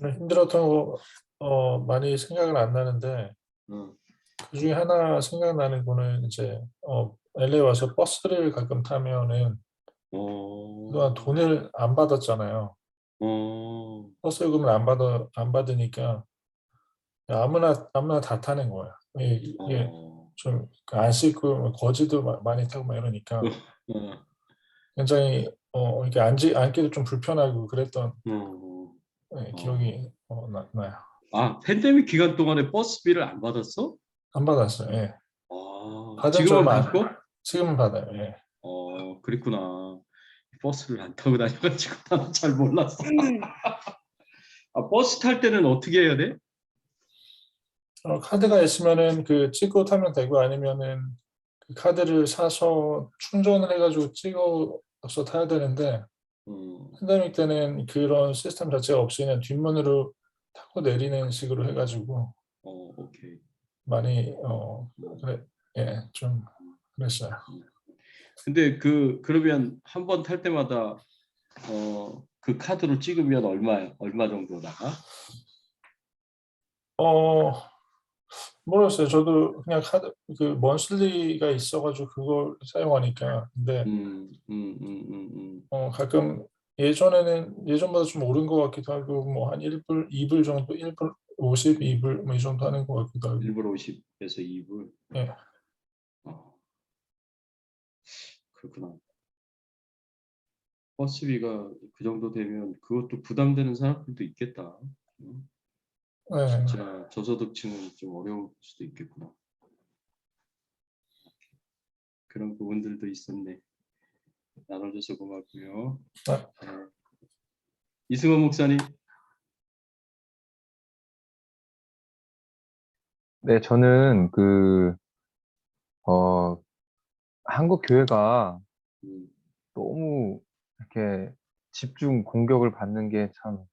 힘들었던 거 많이 생각은 안 나는데 어, 그 중에 하나 생각나는 거는 이제 LA 와서 버스를 가끔 타면은 그동안 어, 돈을 안 받았잖아요. 어, 버스 요금을 안 받으니까 아무나 다 타는 거야. 이게 어, 좀 안 씻고 거지도 많이 타고 막 이러니까 어, 굉장히 이렇게 앉기도 좀 불편하고 그랬던 어, 어. 기억이 나요. 아, 팬데믹 기간 동안에 버스비를 안 받았어? 안 받았어요. 예. 받은 지 지금은 얼마 받고? 지금은 받아요. 예. 그랬구나. 버스를 안 타고 다녀가지고 나는 잘 몰랐어. 버스 탈 때는 어떻게 해야 돼? 카드가 있으면은 그 찍고 타면 되고 아니면은 그 카드를 사서 충전을 해가지고 찍어서 타야 되는데 어, 팬데믹 때는 그런 시스템 자체가 없이 그냥 뒷문으로 타고 내리는 식으로 해가지고 오케이. 많이 음, 그래 예 좀 그랬어요. 음. 근데 그러면 한 번 탈 때마다 그 카드로 찍으면 얼마 정도 나가? 어 모르겠어요. 저도 그냥 카드 그 먼슬리가 있어가지고 그걸 사용하니까 근데 가끔 예전보다 좀 오른 것 같기도 하고 뭐 한 1불, 2불 정도, 1불 50, 2불 뭐 이 정도 하는 것 같기도 하고. 1불 50에서 2불. 예. 어, 그렇구나. 버스비가 그 정도 되면 그것도 부담되는 사람들도 있겠다. 음, 예. 진짜 저소득층은 좀 어려울 수도 있겠구나. 그런 부분들도 있었네. 나눠줘서 고맙고요. 아, 네. 이승원 목사님. 네, 저는 어, 한국 교회가 음, 너무 이렇게 집중 공격을 받는 게 참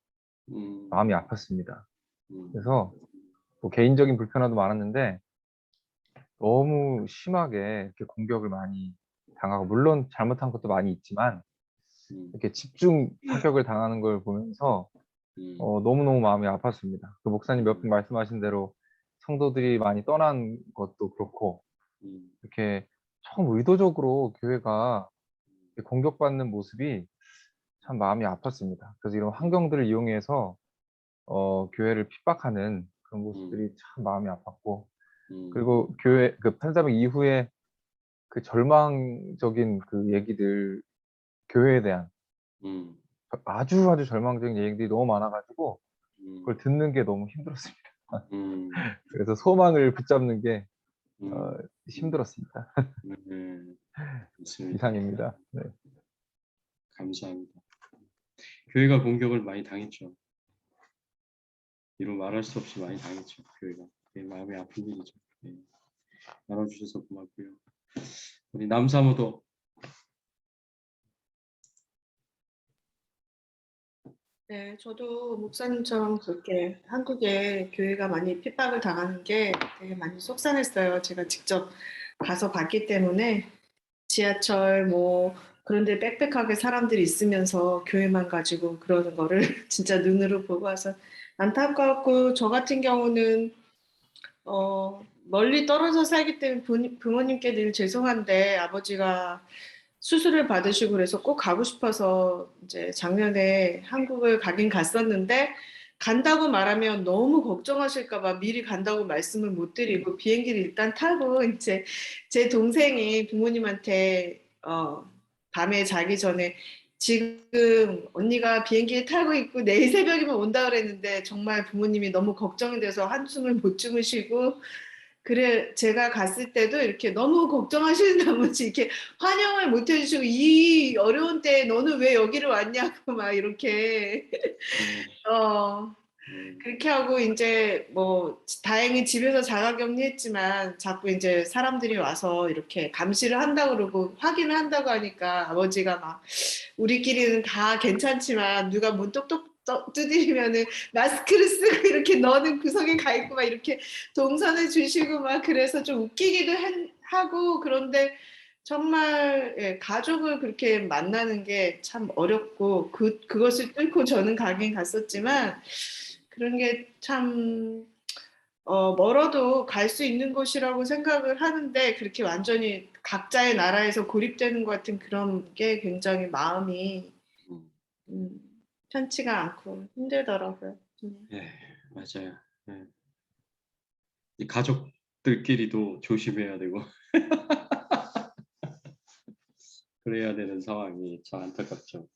마음이 음, 아팠습니다. 음, 그래서 뭐 개인적인 불편함도 많았는데 너무 심하게 이렇게 공격을 많이 당하고, 물론 잘못한 것도 많이 있지만 음, 이렇게 집중 사격을 당하는 걸 보면서 음, 너무너무 마음이 아팠습니다. 그 목사님 몇 음, 분 말씀하신 대로 성도들이 많이 떠난 것도 그렇고, 음, 이렇게 처음 의도적으로 교회가 이렇게 공격받는 모습이 참 마음이 아팠습니다. 그래서 이런 음, 환경들을 이용해서 교회를 핍박하는 그런 음, 모습들이 참 마음이 아팠고, 음, 그리고 교회 그 팬데믹 이후에 그 절망적인 그 얘기들, 교회에 대한 음, 아주 아주 절망적인 얘기들이 너무 많아가지고 그걸 음, 듣는 게 너무 힘들었습니다. 음, 그래서 소망을 붙잡는 게 어, 음, 음, 힘들었습니다. 좋습니다. 이상입니다. 네. 감사합니다. 교회가 공격을 많이 당했죠. 이루 말할 수 없이 많이 당했죠. 교회가. 마음이 아픈 일이죠. 네. 나눠주셔서 고맙고요. 우리 남사모도. 네, 저도 목사님처럼 그렇게 한국에 교회가 많이 핍박을 당하는 게 되게 많이 속상했어요. 제가 직접 가서 봤기 때문에 지하철 뭐 그런데 빽빽하게 사람들이 있으면서 교회만 가지고 그러는 거를 진짜 눈으로 보고 와서 안타깝고 저 같은 경우는 멀리 떨어져 살기 때문에 부모님께 늘 죄송한데 아버지가 수술을 받으시고 그래서 꼭 가고 싶어서 이제 작년에 한국을 가긴 갔었는데 간다고 말하면 너무 걱정하실까 봐 미리 간다고 말씀을 못 드리고 비행기를 일단 타고 이제 제 동생이 부모님한테 밤에 자기 전에 지금 언니가 비행기에 타고 있고 내일 새벽이면 온다 그랬는데 정말 부모님이 너무 걱정이 돼서 한숨을 못 주무시고 그래, 제가 갔을 때도 이렇게 너무 걱정하시는 나머지 이렇게 환영을 못 해주시고, 이 어려운 때에 너는 왜 여기를 왔냐고 막 이렇게, 음, 어, 음, 그렇게 하고 이제 뭐, 다행히 집에서 자가격리했지만 자꾸 이제 사람들이 와서 이렇게 감시를 한다고 그러고 확인을 한다고 하니까 아버지가 막 우리끼리는 다 괜찮지만 누가 문 똑똑 두드리면은 마스크를 쓰고 이렇게 너는 구석에 가 있고 막 이렇게 동선을 주시고 막 그래서 좀 웃기기도 하고 그런데 정말 예, 가족을 그렇게 만나는 게 참 어렵고 그것을 뚫고 저는 가긴 갔었지만 그런 게 참 멀어도 갈 수 있는 곳이라고 생각을 하는데 그렇게 완전히 각자의 나라에서 고립되는 것 같은 그런 게 굉장히 마음이 음. 편치가 않고 힘들더라고요. 예, 맞아요. 예. 이 가족들끼리도 조심해야 되고 그래야 되는 상황이 참 안타깝죠.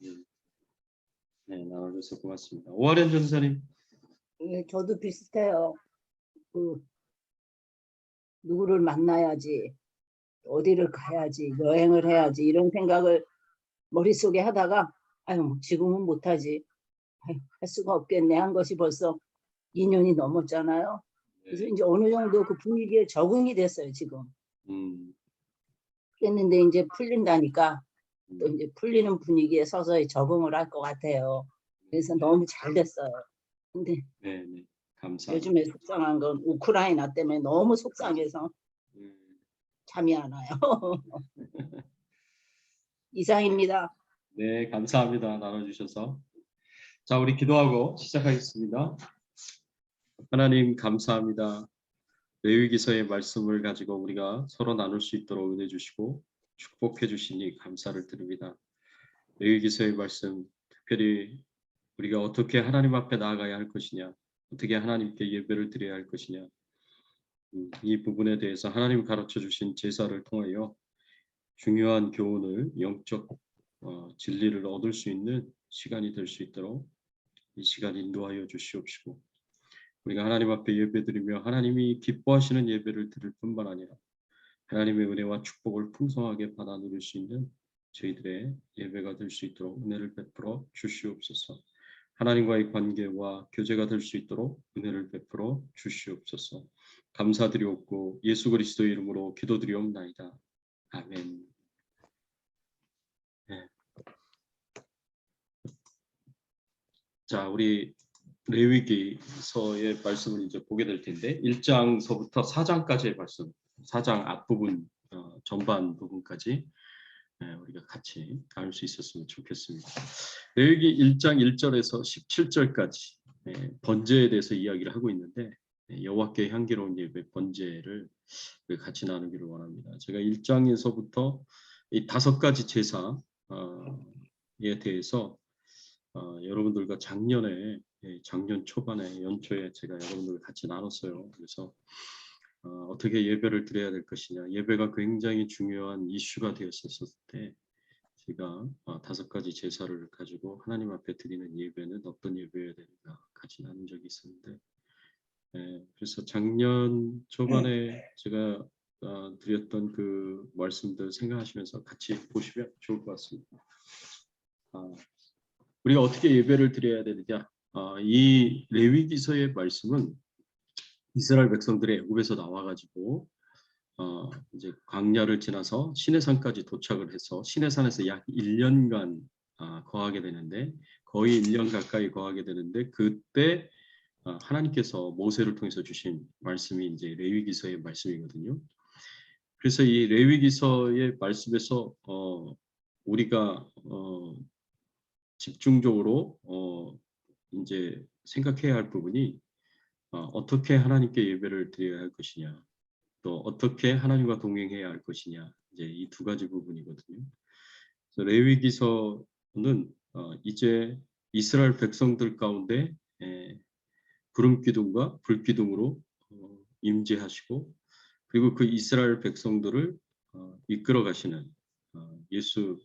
네, 나와주셔서 고맙습니다. 오하련 전사님. 예, 저도 비슷해요. 그 누구를 만나야지, 어디를 가야지, 여행을 해야지 이런 생각을 머릿속에 하다가 아유 뭐 지금은 못하지. 아유, 할 수가 없겠네 한 것이 벌써 2년이 넘었잖아요. 그래서 네. 이제 어느 정도 그 분위기에 적응이 됐어요 지금. 음, 그랬는데 이제 풀린다니까 또 음, 이제 풀리는 분위기에 서서히 적응을 할 것 같아요. 그래서 너무 잘 됐어요. 근데 네, 네. 감사합니다. 요즘에 속상한 건 우크라이나 때문에 너무 속상해서 음, 잠이 안 와요. 이상입니다. 네, 감사합니다. 나눠주셔서. 자, 우리 기도하고 시작하겠습니다. 하나님 감사합니다. 레위기서의 말씀을 가지고 우리가 서로 나눌 수 있도록 은혜 주시고 축복해 주시니 감사를 드립니다. 레위기서의 말씀, 특별히 우리가 어떻게 하나님 앞에 나아가야 할 것이냐, 어떻게 하나님께 예배를 드려야 할 것이냐, 이 부분에 대해서 하나님 가르쳐 주신 제사를 통하여 중요한 교훈을, 영적 진리를 얻을 수 있는 시간이 될 수 있도록 이 시간 인도하여 주시옵시고, 우리가 하나님 앞에 예배드리며 하나님이 기뻐하시는 예배를 드릴 뿐만 아니라 하나님의 은혜와 축복을 풍성하게 받아 누릴 수 있는 저희들의 예배가 될 수 있도록 은혜를 베풀어 주시옵소서. 하나님과의 관계와 교제가 될 수 있도록 은혜를 베풀어 주시옵소서. 감사드리옵고 예수 그리스도의 이름으로 기도드리옵나이다. 아멘. 네. 자, 우리 레위기서의 말씀을 이제 보게 될 텐데 1장서부터 4장까지의 말씀, 4장 앞부분, 전반 부분까지 우리가 같이 나눌 수 있었으면 좋겠습니다. 레위기 1장 1절에서 17절까지 번제에 대해서 이야기를 하고 있는데 여호와께 향기로운 예배 번제를 같이 나누기를 원합니다. 제가 1장에서부터 이 5가지 제사에 대해서 여러분들과 작년 초반에 연초에 제가 여러분들과 같이 나눴어요. 그래서 어떻게 예배를 드려야 될 것이냐, 예배가 굉장히 중요한 이슈가 되었었을 때 제가 5가지 제사를 가지고 하나님 앞에 드리는 예배는 어떤 예배여야 되는가 같이 나눈 적이 있었는데, 그래서 작년 초반에 제가 드렸던 그 말씀들 생각하시면서 같이 보시면 좋을 것 같습니다. 우리가 어떻게 예배를 드려야 되느냐? 이 레위기서의 말씀은 이스라엘 백성들의 애굽에서 나와가지고 이제 광야를 지나서 시내산까지 도착을 해서 시내산에서 약 1년간 거하게 되는데 거의 1년 가까이 거하게 되는데 그때 하나님께서 모세를 통해서 주신 말씀이 이제 레위기서의 말씀이거든요. 그래서 이 레위기서의 말씀에서 우리가 집중적으로 이제 생각해야 할 부분이 어떻게 하나님께 예배를 드려야 할 것이냐, 또 어떻게 하나님과 동행해야 할 것이냐, 이제 이 2가지 부분이거든요. 그래서 레위기서는 이제 이스라엘 백성들 가운데 구름 기둥과 불 기둥으로 임재하시고 그리고 그 이스라엘 백성들을 이끌어 가시는 예수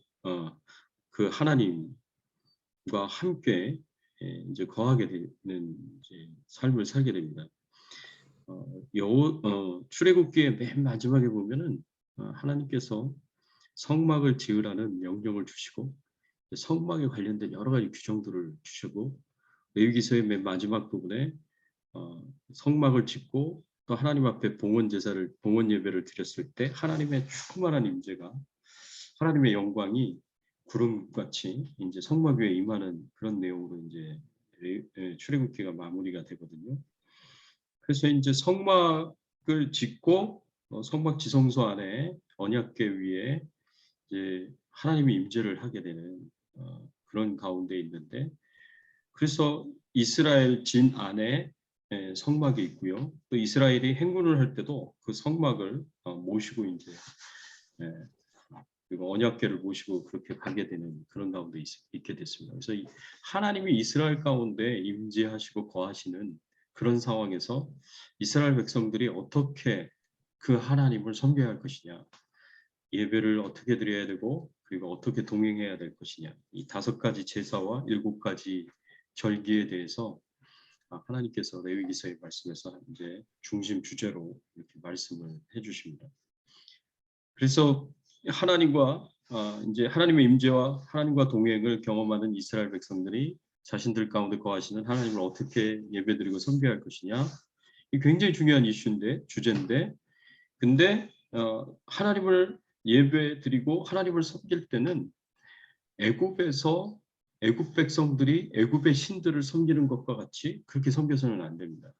그 하나님과 함께 이제 거하게 되는 이제 삶을 살게 됩니다. 출애굽기의 맨 마지막에 보면은 하나님께서 성막을 지으라는 명령을 주시고 성막에 관련된 여러 가지 규정들을 주시고 레위기서의 맨 마지막 부분에 성막을 짓고 또 하나님 앞에 봉헌 예배를 드렸을 때 하나님의 충만한 임재가 하나님의 영광이 구름같이 이제 성막 위에 임하는 그런 내용으로 이제 출애굽기가 마무리가 되거든요. 그래서 이제 성막을 짓고 성막 지성소 안에 언약궤 위에 이제 하나님이 임재를 하게 되는 그런 가운데 있는데, 그래서 이스라엘 진 안에 성막이 있고요. 또 이스라엘이 행군을 할 때도 그 성막을 모시고 이제 그리고 언약궤를 모시고 그렇게 가게 되는 그런 가운데 있게 됐습니다. 그래서 하나님이 이스라엘 가운데 임재하시고 거하시는 그런 상황에서 이스라엘 백성들이 어떻게 그 하나님을 섬겨야 할 것이냐, 예배를 어떻게 드려야 되고 그리고 어떻게 동행해야 될 것이냐, 이 5가지 제사와 7가지 절기에 대해서 하나님께서 레위기서의 말씀에서 이제 중심 주제로 이렇게 말씀을 해주십니다. 그래서 하나님과 이제 하나님의 임재와 하나님과 동행을 경험하는 이스라엘 백성들이 자신들 가운데 거하시는 하나님을 어떻게 예배드리고 섬겨야 할 것이냐, 이 굉장히 중요한 이슈인데 주제인데, 근데 하나님을 예배드리고 하나님을 섬길 때는 애굽에서 애굽 백성들이 애굽의 신들을 섬기는 것과 같이 그렇게 섬겨서는 안 됩니다.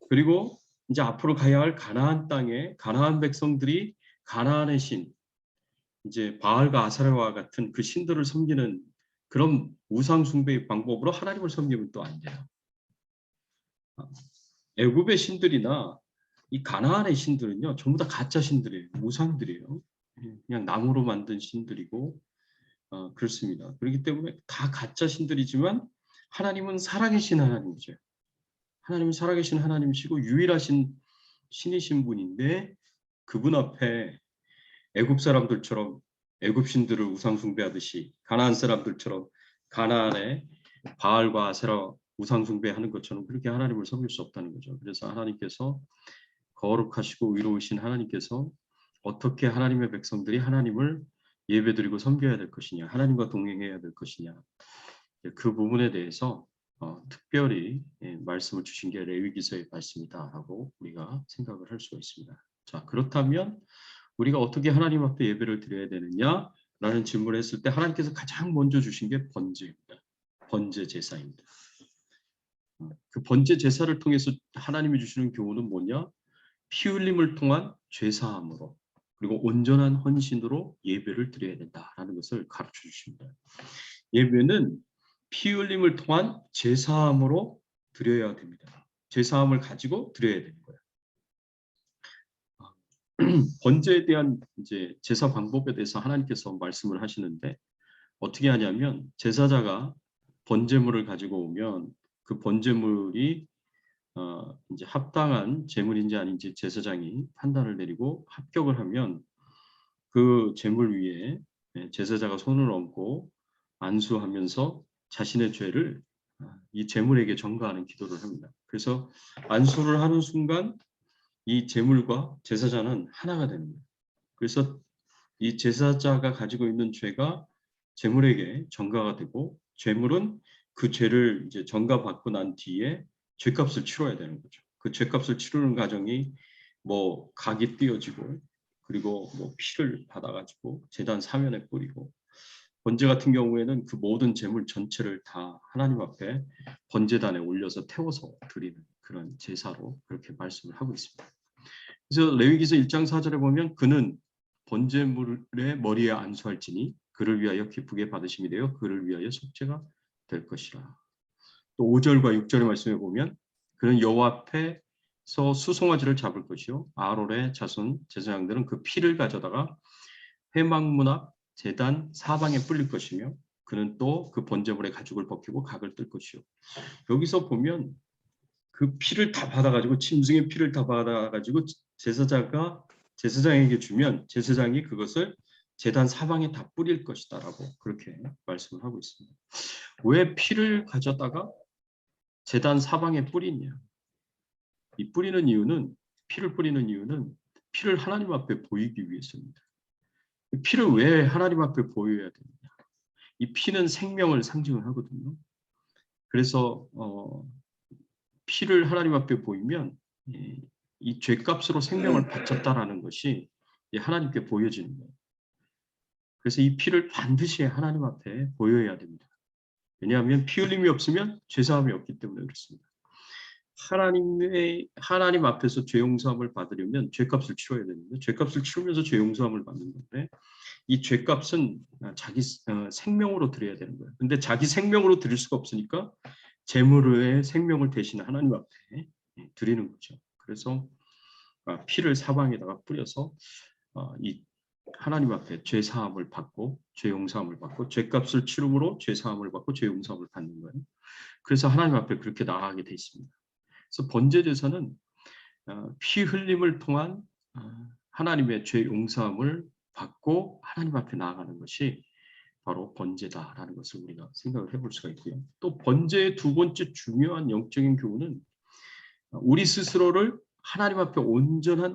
그리고 이제 앞으로 가야 할 가나안 땅에 가나안 백성들이 가나안의 신, 이제 바알과 아사라와 같은 그 신들을 섬기는 그런 우상 숭배의 방법으로 하나님을 섬기면 또 안 돼요. 애굽의 신들이나 이 가나안의 신들은요, 전부 다 가짜 신들이에요. 우상들이에요. 그냥 나무로 만든 신들이고 그렇습니다. 그렇기 때문에 다 가짜 신들이지만 하나님은 살아계신 하나님이죠. 하나님은 살아계신 하나님이시고 유일하신 신이신 분인데, 그분 앞에 애굽 사람들처럼 애굽 신들을 우상 숭배하듯이 가나안 사람들처럼 가나안의 바알과 아세라 우상 숭배하는 것처럼 그렇게 하나님을 섬길 수 없다는 거죠. 그래서 하나님께서 거룩하시고 의로우신 하나님께서 어떻게 하나님의 백성들이 하나님을 예배드리고 섬겨야 될 것이냐, 하나님과 동행해야 될 것이냐, 그 부분에 대해서 특별히 말씀을 주신 게 레위기서의 말씀이다라고 우리가 생각을 할 수가 있습니다. 자, 그렇다면 우리가 어떻게 하나님 앞에 예배를 드려야 되느냐라는 질문을 했을 때 하나님께서 가장 먼저 주신 게 번제입니다. 번제 제사입니다. 그 번제 제사를 통해서 하나님이 주시는 교훈은 뭐냐? 피 흘림을 통한 죄사함으로 그리고 온전한 헌신으로 예배를 드려야 된다라는 것을 가르쳐 주십니다. 예배는 피 흘림을 통한 제사함으로 드려야 됩니다. 제사함을 가지고 드려야 되는 거예요. 번제에 대한 이제 제사 방법에 대해서 하나님께서 말씀을 하시는데, 어떻게 하냐면 제사자가 번제물을 가지고 오면 그 번제물이 이제 합당한 제물인지 아닌지 제사장이 판단을 내리고 합격을 하면 그 제물 위에 제사자가 손을 얹고 안수하면서 자신의 죄를 이 제물에게 전가하는 기도를 합니다. 그래서 안수를 하는 순간 이 제물과 제사자는 하나가 됩니다. 그래서 이 제사자가 가지고 있는 죄가 제물에게 전가가 되고, 제물은 그 죄를 이제 전가받고 난 뒤에 죄값을 치러야 되는 거죠. 그 죄값을 치르는 과정이 뭐 각이 띄어지고 그리고 뭐 피를 받아가지고 제단 사면에 뿌리고, 번제 같은 경우에는 그 모든 제물 전체를 다 하나님 앞에 번제단에 올려서 태워서 드리는 그런 제사로 그렇게 말씀을 하고 있습니다. 그래서 레위기서 1장 4절에 보면 그는 번제물의 머리에 안수할지니 그를 위하여 기쁘게 받으심이 되어 그를 위하여 속죄가 될 것이라. 또 5절과 6절의 말씀에 보면 그는 여호와 앞에서 수송아지를 잡을 것이요 아론의 자손 제사장들은 그 피를 가져다가 회막문 앞 제단 사방에 뿌릴 것이며 그는 또 그 번제물의 가죽을 벗기고 각을 뜰 것이요. 여기서 보면 그 피를 다 받아가지고, 짐승의 피를 다 받아가지고 제사장에게 주면 제사장이 그것을 제단 사방에 다 뿌릴 것이다라고 그렇게 말씀을 하고 있습니다. 왜 피를 가져다가 제단 사방에 뿌리냐? 이 피를 뿌리는 이유는 피를 하나님 앞에 보이기 위해서입니다. 피를 왜 하나님 앞에 보여야 되느냐? 이 피는 생명을 상징을 하거든요. 그래서 피를 하나님 앞에 보이면 이 죄값으로 생명을 바쳤다라는 것이 하나님께 보여지는 거예요. 그래서 이 피를 반드시 하나님 앞에 보여야 됩니다. 왜냐하면 피 흘림이 없으면 죄사함이 없기 때문에 그렇습니다. 하나님 앞에서 죄 용서함을 받으려면 죄값을 치러야 되는데, 죄값을 치르면서 죄 용서함을 받는 건데, 이 죄값은 자기 생명으로 드려야 되는 거예요. 근데 자기 생명으로 드릴 수가 없으니까 제물의 생명을 대신 하나님 앞에 드리는 거죠. 그래서 피를 사방에다가 뿌려서 이 하나님 앞에 죄 사함을 받고 죄 용서함을 받고 죄값을 치름으로 죄 사함을 받고 죄 용서함을 받는 거예요. 그래서 하나님 앞에 그렇게 나아가게 돼 있습니다. 그래서 번제 제사는 피 흘림을 통한 하나님의 죄 용서함을 받고 하나님 앞에 나아가는 것이 바로 번제다라는 것을 우리가 생각을 해볼 수가 있고요. 또 번제의 두 번째 중요한 영적인 교훈은 우리 스스로를 하나님 앞에 온전한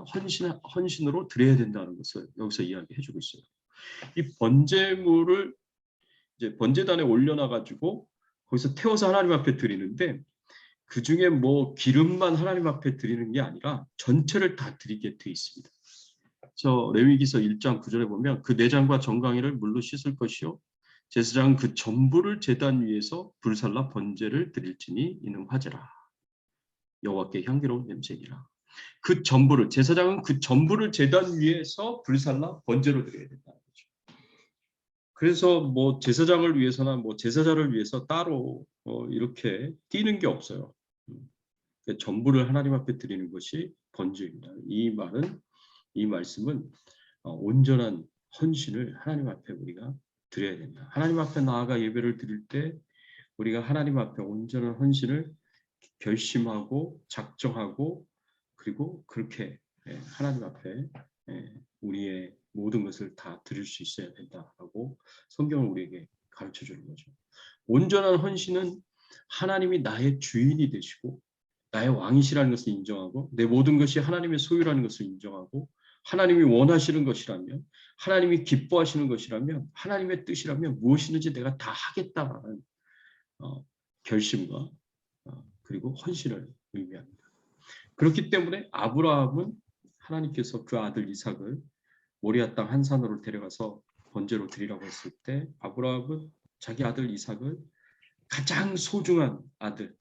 헌신으로 드려야 된다는 것을 여기서 이야기해주고 있어요. 이 번제물을 이제 번제단에 올려놔가지고 거기서 태워서 하나님 앞에 드리는데 그 중에 뭐 기름만 하나님 앞에 드리는 게 아니라 전체를 다 드리게 돼 있습니다. 저 레위기서 1장 9절에 보면 그 내장과 정강이를 물로 씻을 것이요 제사장은 그 전부를 제단 위에서 불살라 번제를 드릴지니 이는 화제라. 여호와께 향기로운 냄새니라. 그 전부를 제사장은 그 전부를 제단 위에서 불살라 번제로 드려야 된다는 거죠. 그래서 뭐 제사장을 위해서나 뭐 제사자를 위해서 따로 이렇게 띄는 게 없어요. 전부를 하나님 앞에 드리는 것이 번제입니다. 이 말씀은 온전한 헌신을 하나님 앞에 우리가 드려야 된다. 하나님 앞에 나아가 예배를 드릴 때 우리가 하나님 앞에 온전한 헌신을 결심하고 작정하고 그리고 그렇게 하나님 앞에 우리의 모든 것을 다 드릴 수 있어야 된다라고 성경은 우리에게 가르쳐 주는 거죠. 온전한 헌신은 하나님이 나의 주인이 되시고 나의 왕이시라는 것을 인정하고 내 모든 것이 하나님의 소유라는 것을 인정하고 하나님이 원하시는 것이라면 하나님이 기뻐하시는 것이라면 하나님의 뜻이라면 무엇이든지 내가 다 하겠다라는 결심과 그리고 헌신을 의미합니다. 그렇기 때문에 아브라함은 하나님께서 그 아들 이삭을 모리아 땅 한 산으로 데려가서 번제로 드리라고 했을 때 아브라함은 자기 아들 이삭을 가장 소중한 아들,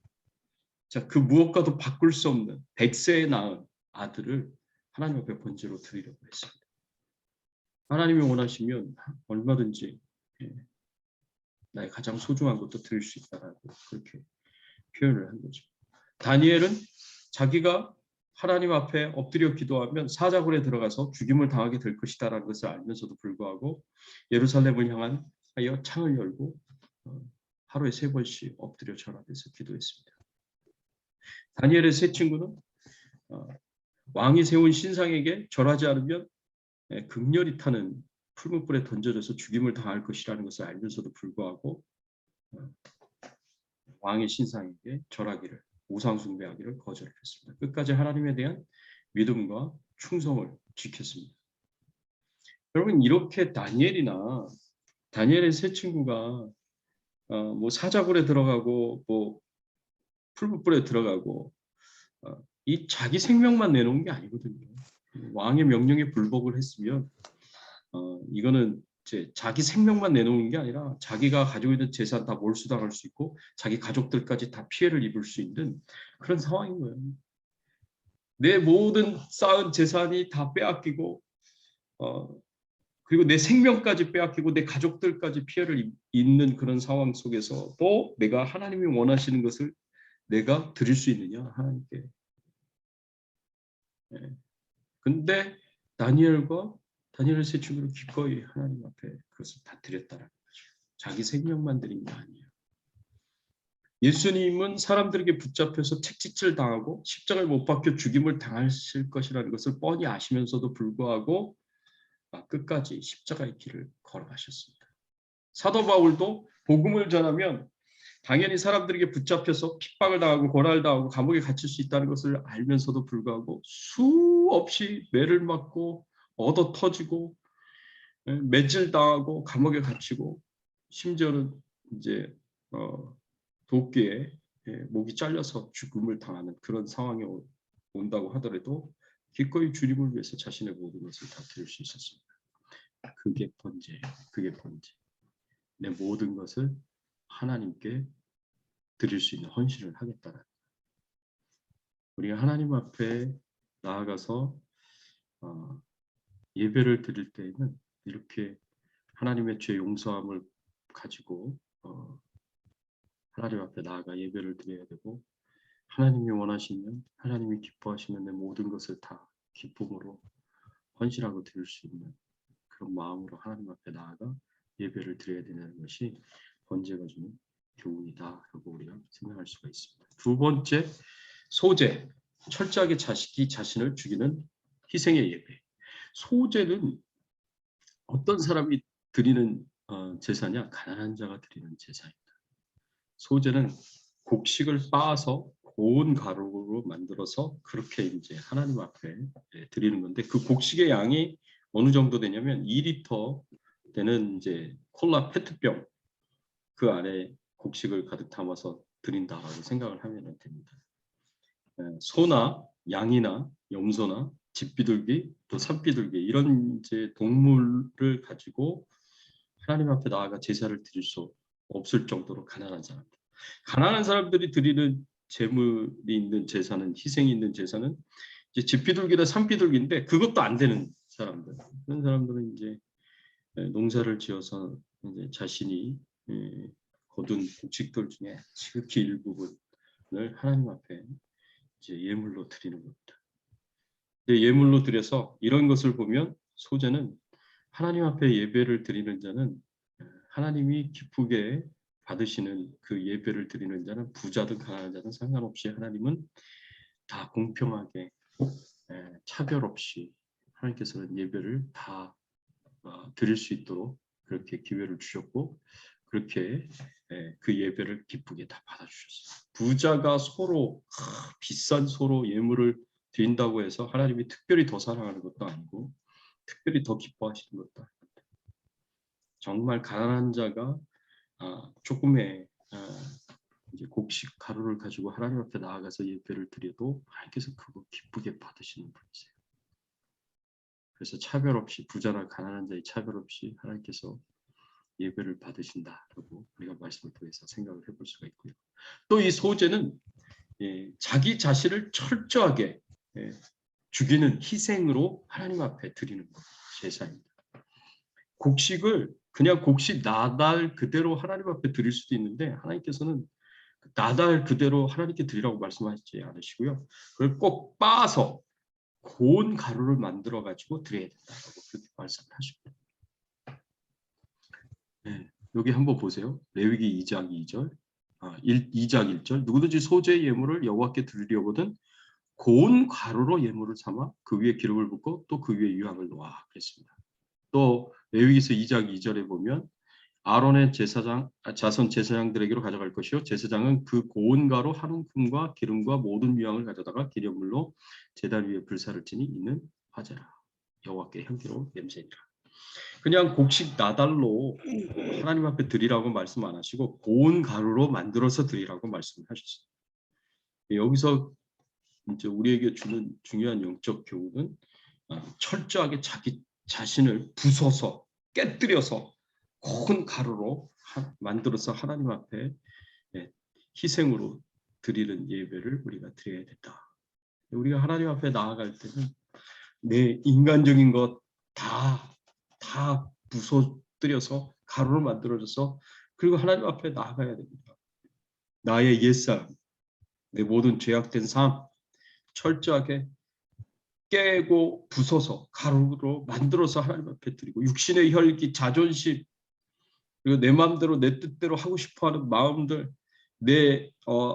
그 무엇과도 바꿀 수 없는 100세에 낳은 아들을 하나님 앞에 번제로 드리려고 했습니다. 하나님이 원하시면 얼마든지 나의 가장 소중한 것도 드릴 수 있다라고 그렇게 표현을 한 거죠. 다니엘은 자기가 하나님 앞에 엎드려 기도하면 사자굴에 들어가서 죽임을 당하게 될 것이다라는 것을 알면서도 불구하고 예루살렘을 향하여 창을 열고 하루에 3번씩 엎드려 절하면서 기도했습니다. 다니엘의 세 친구는 왕이 세운 신상에게 절하지 않으면 극렬히 타는 붉은 불에 던져져서 죽임을 당할 것이라는 것을 알면서도 불구하고 왕의 신상에게 절하기를 우상 숭배하기를 거절했습니다. 끝까지 하나님에 대한 믿음과 충성을 지켰습니다. 여러분 이렇게 다니엘의 세 친구가 뭐 사자굴에 들어가고 뭐 풀무불에 들어가고 이 자기 생명만 내놓은 게 아니거든요. 왕의 명령에 불복을 했으면 이거는 이제 자기 생명만 내놓는 게 아니라 자기가 가지고 있는 재산 다 몰수당할 수 있고 자기 가족들까지 다 피해를 입을 수 있는 그런 상황인 거예요. 내 모든 쌓은 재산이 다 빼앗기고 그리고 내 생명까지 빼앗기고 내 가족들까지 피해를 입는 그런 상황 속에서 또 내가 하나님이 원하시는 것을 내가 드릴 수 있느냐 하나님께. 근데 다니엘의 세 친구는 기꺼이 하나님 앞에 그것을 다 드렸다는 거죠. 자기 생명만 드린 게 아니에요. 예수님은 사람들에게 붙잡혀서 책짓질 당하고 십자가에 못 박혀 죽임을 당하실 것이라는 것을 뻔히 아시면서도 불구하고 끝까지 십자가의 길을 걸어가셨습니다. 사도 바울도 복음을 전하면 당연히 사람들에게 붙잡혀서 핍박을 당하고 고난을 당하고 감옥에 갇힐 수 있다는 것을 알면서도 불구하고 수없이 매를 맞고 얻어 터지고 매질당하고 감옥에 갇히고 심지어는 이제 도끼에 목이 잘려서 죽음을 당하는 그런 상황이 온다고 하더라도 기꺼이 주님을 위해서 자신의 모든 것을 다 드릴 수 있었습니다. 그게 번제예요. 그게 번제. 내 모든 것을 하나님께 드릴 수 있는 헌신을 하겠다는 우리가 하나님 앞에 나아가서 예배를 드릴 때에는 이렇게 하나님의 죄 용서함을 가지고 하나님 앞에 나아가 예배를 드려야 되고 하나님이 원하시면 하나님이 기뻐하시면 내 모든 것을 다 기쁨으로 헌신하고 드릴 수 있는 그런 마음으로 하나님 앞에 나아가 예배를 드려야 되는 것이 번제가 주는 교훈이다라고 우리가 생각할 수가 있습니다. 두 번째, 소제, 철저하게 자신을 죽이는 희생의 예배. 소제는 어떤 사람이 드리는 제사냐? 가난한 자가 드리는 제사입니다. 소제는 곡식을 빻아서 고운 가루로 만들어서 그렇게 이제 하나님 앞에 드리는 건데 그 곡식의 양이 어느 정도 되냐면 2리터 되는 이제 콜라 페트병 그 안에 곡식을 가득 담아서 드린다라고 생각을 하면 됩니다. 소나 양이나 염소나 집비둘기 또 산비둘기 이런 이제 동물을 가지고 하나님 앞에 나아가 제사를 드릴 수 없을 정도로 가난한 사람들. 가난한 사람들이 드리는 제물이 있는 제사는 희생이 있는 제사는 이제 집비둘기나 산비둘기인데 그것도 안 되는 사람들. 그런 사람들은 이제 농사를 지어서 이제 자신이 거둔 곡식들 중에 지극히 일부분을 하나님 앞에 이제 예물로 드리는 겁니다. 근데 예물로 드려서 이런 것을 보면 소제는 하나님 앞에 예배를 드리는 자는 하나님이 기쁘게 받으시는 그 예배를 드리는 자는 부자든 가난한 자든 상관없이 하나님은 다 공평하게 차별 없이 하나님께서는 예배를 다 드릴 수 있도록 그렇게 기회를 주셨고 그렇게 그 예배를 기쁘게 다 받아주셨어요. 부자가 소로 비싼 소로 예물을 드린다고 해서 하나님이 특별히 더 사랑하는 것도 아니고 특별히 더 기뻐하시는 것도 아닙니다. 정말 가난한 자가 조금의 이제 곡식 가루를 가지고 하나님 앞에 나아가서 예배를 드려도 하나님께서 그거 기쁘게 받으시는 분이세요. 그래서 차별 없이 부자나 가난한 자의 차별 없이 하나님께서 예배를 받으신다라고 우리가 말씀을 통해서 생각을 해볼 수가 있고요. 또 이 소제는 자기 자신을 철저하게 죽이는 희생으로 하나님 앞에 드리는 것, 제사입니다. 곡식을 그냥 곡식 나달 그대로 하나님 앞에 드릴 수도 있는데 하나님께서는 나달 그대로 하나님께 드리라고 말씀하시지 않으시고요. 그걸 꼭 빻아서 고운 가루를 만들어 가지고 드려야 된다고 그렇게 말씀을 하십니다. 여기 한번 보세요. 레위기 2장 2절, 2장 1절. 누구든지 소제의 예물을 여호와께 드리려거든 고운 가루로 예물을 삼아 그 위에 기름을 붓고 또 그 위에 유향을 놓아 그랬습니다. 또 레위기서 2장 2절에 보면 아론의 자손 제사장들에게로 가져갈 것이요 제사장은 그 고운 가루 한 움큼과 기름과 모든 유향을 가져다가 기념물로 제단 위에 불사를 지니 이는 화제라 여호와께 향기로운 냄새니라. 그냥 곡식 나달로 하나님 앞에 드리라고 말씀 안 하시고 고운 가루로 만들어서 드리라고 말씀하셨어요. 여기서 이제 우리에게 주는 중요한 영적 교훈은 철저하게 자기 자신을 부숴서 깨뜨려서 고운 가루로 만들어서 하나님 앞에 희생으로 드리는 예배를 우리가 드려야 된다. 우리가 하나님 앞에 나아갈 때는 내 인간적인 것 다 부숴뜨려서 가루로 만들어져서 그리고 하나님 앞에 나아가야 됩니다. 나의 옛사람, 내 모든 죄악된 삶 철저하게 깨고 부숴서 가루로 만들어서 하나님 앞에 드리고 육신의 혈기, 자존심 그리고 내 마음대로 내 뜻대로 하고 싶어하는 마음들 내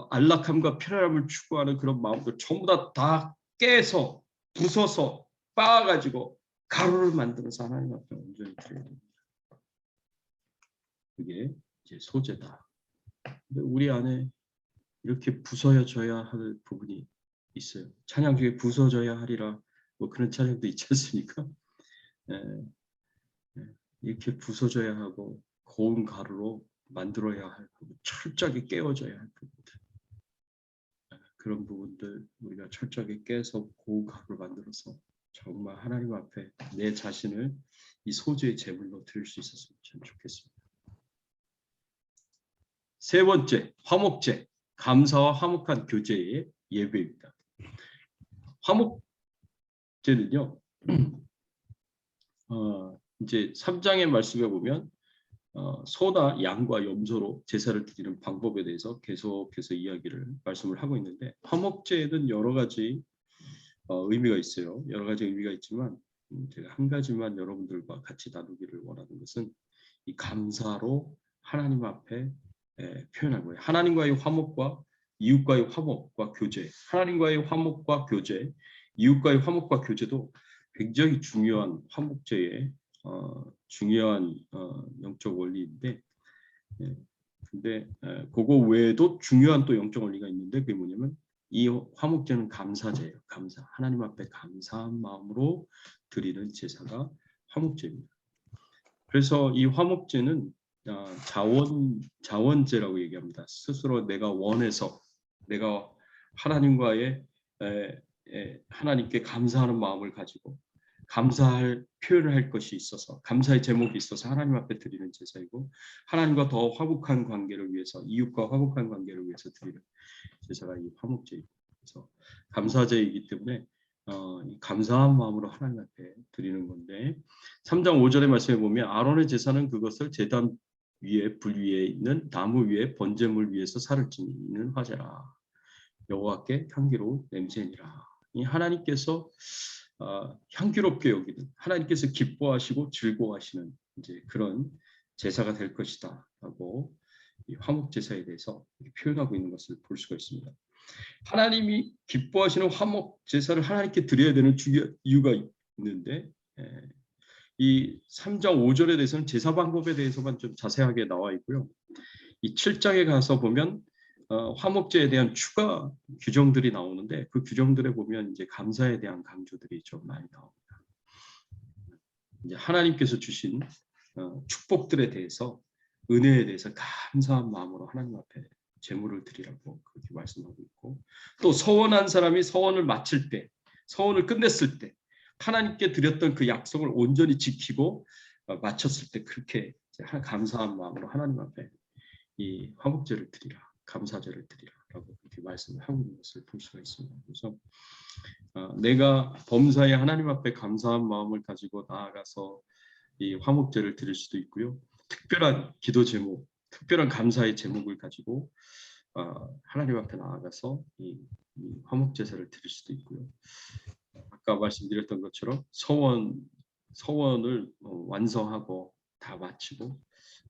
안락함과 편안함을 추구하는 그런 마음들 전부 다 깨서 부숴서 빻아가지고 가루를 만들어서 하나님 앞에 온전히 드려야 됩니다. 그게 이제 소제다. 근데 우리 안에 이렇게 부서져야 할 부분이 있어요. 찬양 중에 부서져야 하리라 뭐 그런 찬양도 있지 않습니까? 이렇게 부서져야 하고 고운 가루로 만들어야 할 부분, 철저하게 깨어져야 할 부분들. 그런 부분들 우리가 철저하게 깨서 고운 가루를 만들어서 정말 하나님 앞에 내 자신을 이 소주의 제물로 드릴 수 있었으면 참 좋겠습니다. 세 번째, 화목제, 감사와 화목한 교제의 예배입니다. 화목제는요, 이제 3장의 말씀에 보면 소나 양과 염소로 제사를 드리는 방법에 대해서 계속해서 말씀을 하고 있는데, 화목제에는 여러 가지 의미가 있어요. 여러 가지 의미가 있지만 제가 한 가지만 여러분들과 같이 나누기를 원하는 것은 이 감사로 하나님 앞에 표현한 거예요. 하나님과의 화목과 이웃과의 화목과 교제, 하나님과의 화목과 교제, 이웃과의 화목과 교제도 굉장히 중요한 화목제의 중요한 영적 원리인데, 근데 그거 외에도 중요한 또 영적 원리가 있는데, 그게 뭐냐면 이 화목제는 감사제예요. 감사, 하나님 앞에 감사한 마음으로 드리는 제사가 화목제입니다. 그래서 이 화목제는 자원제라고 얘기합니다. 스스로 내가 원해서 내가 하나님과의 하나님께 감사하는 마음을 가지고 감사할 표현을 할 것이 있어서, 감사의 제목이 있어서 하나님 앞에 드리는 제사이고, 하나님과 더 화목한 관계를 위해서, 이웃과 화목한 관계를 위해서 드리는 제사가 이 화목제이고, 그래서 감사제이기 때문에 이 감사한 마음으로 하나님 앞에 드리는 건데, 3장 5절의 말씀에 보면 아론의 제사는 그것을 제단 위에 불 위에 있는 나무 위에 번제물 위에서 살을 찌는 화제라. 여호와께 향기로운 냄새니라. 이 하나님께서 향기롭게 여기는, 하나님께서 기뻐하시고 즐거워하시는 이제 그런 제사가 될 것이다라고 이 화목 제사에 대해서 표현하고 있는 것을 볼 수가 있습니다. 하나님이 기뻐하시는 화목 제사를 하나님께 드려야 되는 중요한 이유가 있는데, 이 3장 5절에 대해서는 제사 방법에 대해서만 좀 자세하게 나와 있고요. 이 7장에 가서 보면 화목제에 대한 추가 규정들이 나오는데, 그 규정들에 보면 이제 감사에 대한 강조들이 좀 많이 나옵니다. 이제 하나님께서 주신 축복들에 대해서, 은혜에 대해서 감사한 마음으로 하나님 앞에 제물을 드리라고 그렇게 말씀하고 있고, 또 서원한 사람이 서원을 마칠 때, 서원을 끝냈을 때 하나님께 드렸던 그 약속을 온전히 지키고 마쳤을 때 그렇게 감사한 마음으로 하나님 앞에 이 화목제를 드리라, 감사제를 드리라라고 그렇게 말씀을 하고 있는 것을 볼 수가 있습니다. 그래서 내가 범사에 하나님 앞에 감사한 마음을 가지고 나아가서 이 화목제를 드릴 수도 있고요. 특별한 기도 제목, 특별한 감사의 제목을 가지고 하나님 앞에 나아가서 이 화목제사를 드릴 수도 있고요. 아까 말씀드렸던 것처럼 서원을 완성하고 다 마치고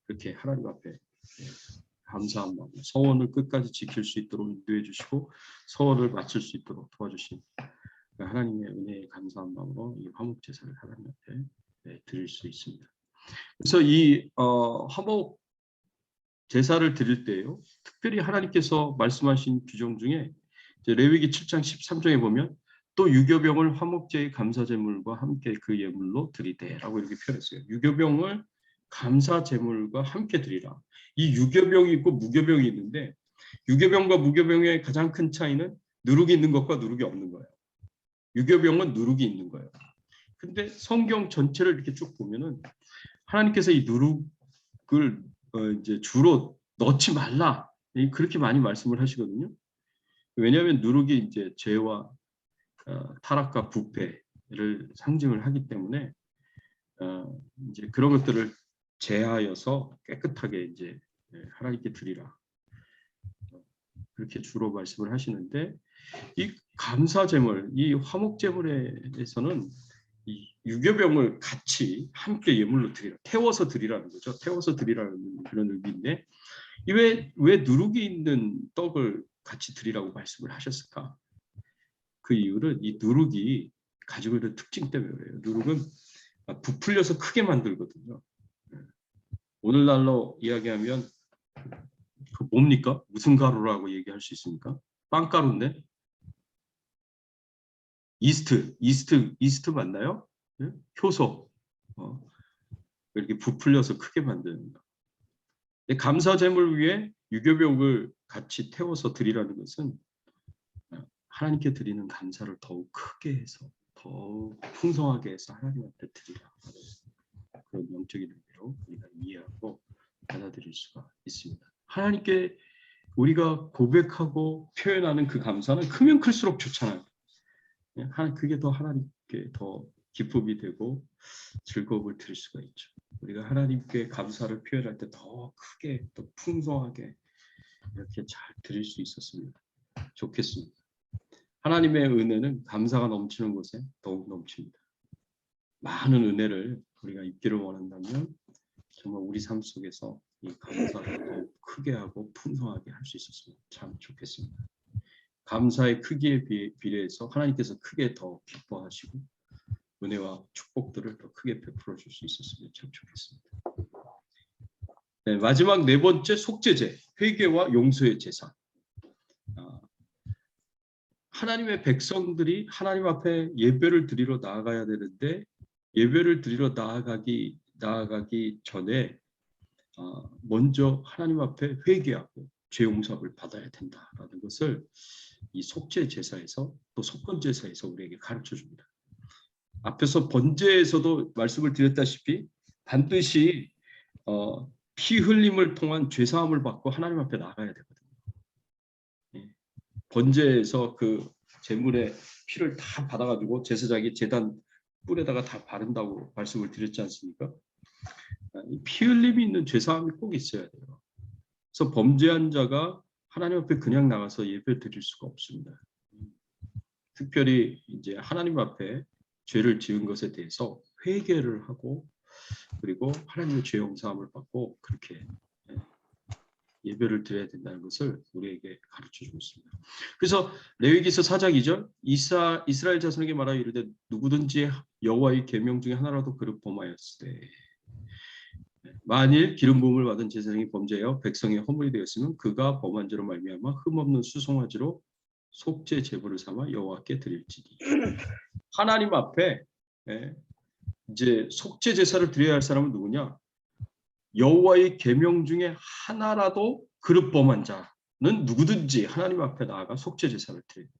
그렇게 하나님 앞에 감사한 마음, 서원을 끝까지 지킬 수 있도록 인도해 주시고 서원을 마칠 수 있도록 도와주신 하나님의 은혜에 감사한 마음으로 이 화목 제사를 하나님 앞에 드릴 수 있습니다. 그래서 이 화목 제사를 드릴 때요, 특별히 하나님께서 말씀하신 규정 중에 레위기 7장 13절에 보면 또 유교병을 화목제의 감사제물과 함께 그 예물로 드리되라고 이렇게 표현했어요. 유교병을 감사제물과 함께 드리라. 이 유교병이 있고 무교병이 있는데, 유교병과 무교병의 가장 큰 차이는 누룩이 있는 것과 누룩이 없는 거예요. 유교병은 누룩이 있는 거예요. 근데 성경 전체를 이렇게 쭉 보면은 하나님께서 이 누룩을 이제 주로 넣지 말라, 그렇게 많이 말씀을 하시거든요. 왜냐하면 누룩이 이제 죄와 타락과 부패를 상징을 하기 때문에 이제 그런 것들을 제하여서 깨끗하게 이제 하나님께 드리라, 그렇게 주로 말씀을 하시는데, 이 감사제물, 이 화목제물에 대해서는 이 유교병을 같이 함께 예물로 드리라, 태워서 드리라는 거죠. 태워서 드리라는 그런 의미인데, 왜 누룩이 있는 떡을 같이 드리라고 말씀을 하셨을까? 그 이유는 이 누룩이 가지고 있는 특징 때문에 그래요. 누룩은 부풀려서 크게 만들거든요. 오늘날로 이야기하면 그 뭡니까? 무슨 가루라고 얘기할 수 있습니까? 빵가루인데? 이스트 맞나요? 네? 효소. 이렇게 부풀려서 크게 만드는 거. 감사제물 위에 유교병을 같이 태워서 드리라는 것은 하나님께 드리는 감사를 더욱 크게 해서, 더욱 풍성하게 해서 하나님 앞에 드리라, 그런 영적인 의미로 우리가 이해하고 받아들일 수가 있습니다. 하나님께 우리가 고백하고 표현하는 그 감사는 크면 클수록 좋잖아요. 그게 더 하나님께 더 기쁨이 되고 즐거움을 드릴 수가 있죠. 우리가 하나님께 감사를 표현할 때 더 크게 또 풍성하게 이렇게 잘 드릴 수 있었으면 좋겠습니다. 하나님의 은혜는 감사가 넘치는 곳에 더욱 넘칩니다. 많은 은혜를 우리가 입기를 원한다면 정말 우리 삶 속에서 이 감사를 더욱 크게 하고 풍성하게 할 수 있었으면 참 좋겠습니다. 감사의 크기에 비례해서 하나님께서 크게 더 기뻐하시고 은혜와 축복들을 더 크게 베풀어 줄 수 있었으면 참 좋겠습니다. 네, 마지막 네 번째 속죄제, 회개와 용서의 제사. 하나님의 백성들이 하나님 앞에 예배를 드리러 나아가야 되는데 예배를 드리러 나아가기 전에 먼저 하나님 앞에 회개하고 죄 용서를 받아야 된다라는 것을 이 속죄 제사에서 또 속건 제사에서 우리에게 가르쳐 줍니다. 앞에서 번제에서도 말씀을 드렸다시피 반드시 피 흘림을 통한 죄 사함을 받고 하나님 앞에 나가야 되거든요. 번제에서 그 제물의 피를 다 받아가지고 제사장이 제단 뿔에다가 다 바른다고 말씀을 드렸지 않습니까? 피 흘림이 있는 죄 사함이 꼭 있어야 돼요. 그래서 범죄한 자가 하나님 앞에 그냥 나가서 예배 드릴 수가 없습니다. 특별히 이제 하나님 앞에 죄를 지은 것에 대해서 회개를 하고 그리고 하나님의 죄 용서함을 받고 그렇게 예배를 드려야 된다는 것을 우리에게 가르쳐주고 있습니다. 그래서 레위기서 4장 2절 이스라엘 자손에게 말하여 이르되 누구든지 여호와의 계명 중에 하나라도 그릇 범하였으되 만일 기름 부음을 받은 제사장이 범죄하여 백성의 허물이 되었으면 그가 범한 죄로 말미암아 흠없는 수송아지로 속죄 제물을 삼아 여호와께 드릴지니. 하나님 앞에 이제 속죄 제사를 드려야 할 사람은 누구냐? 여호와의 계명 중에 하나라도 그릇 범한 자는 누구든지 하나님 앞에 나아가 속죄 제사를 드려야 됩니다.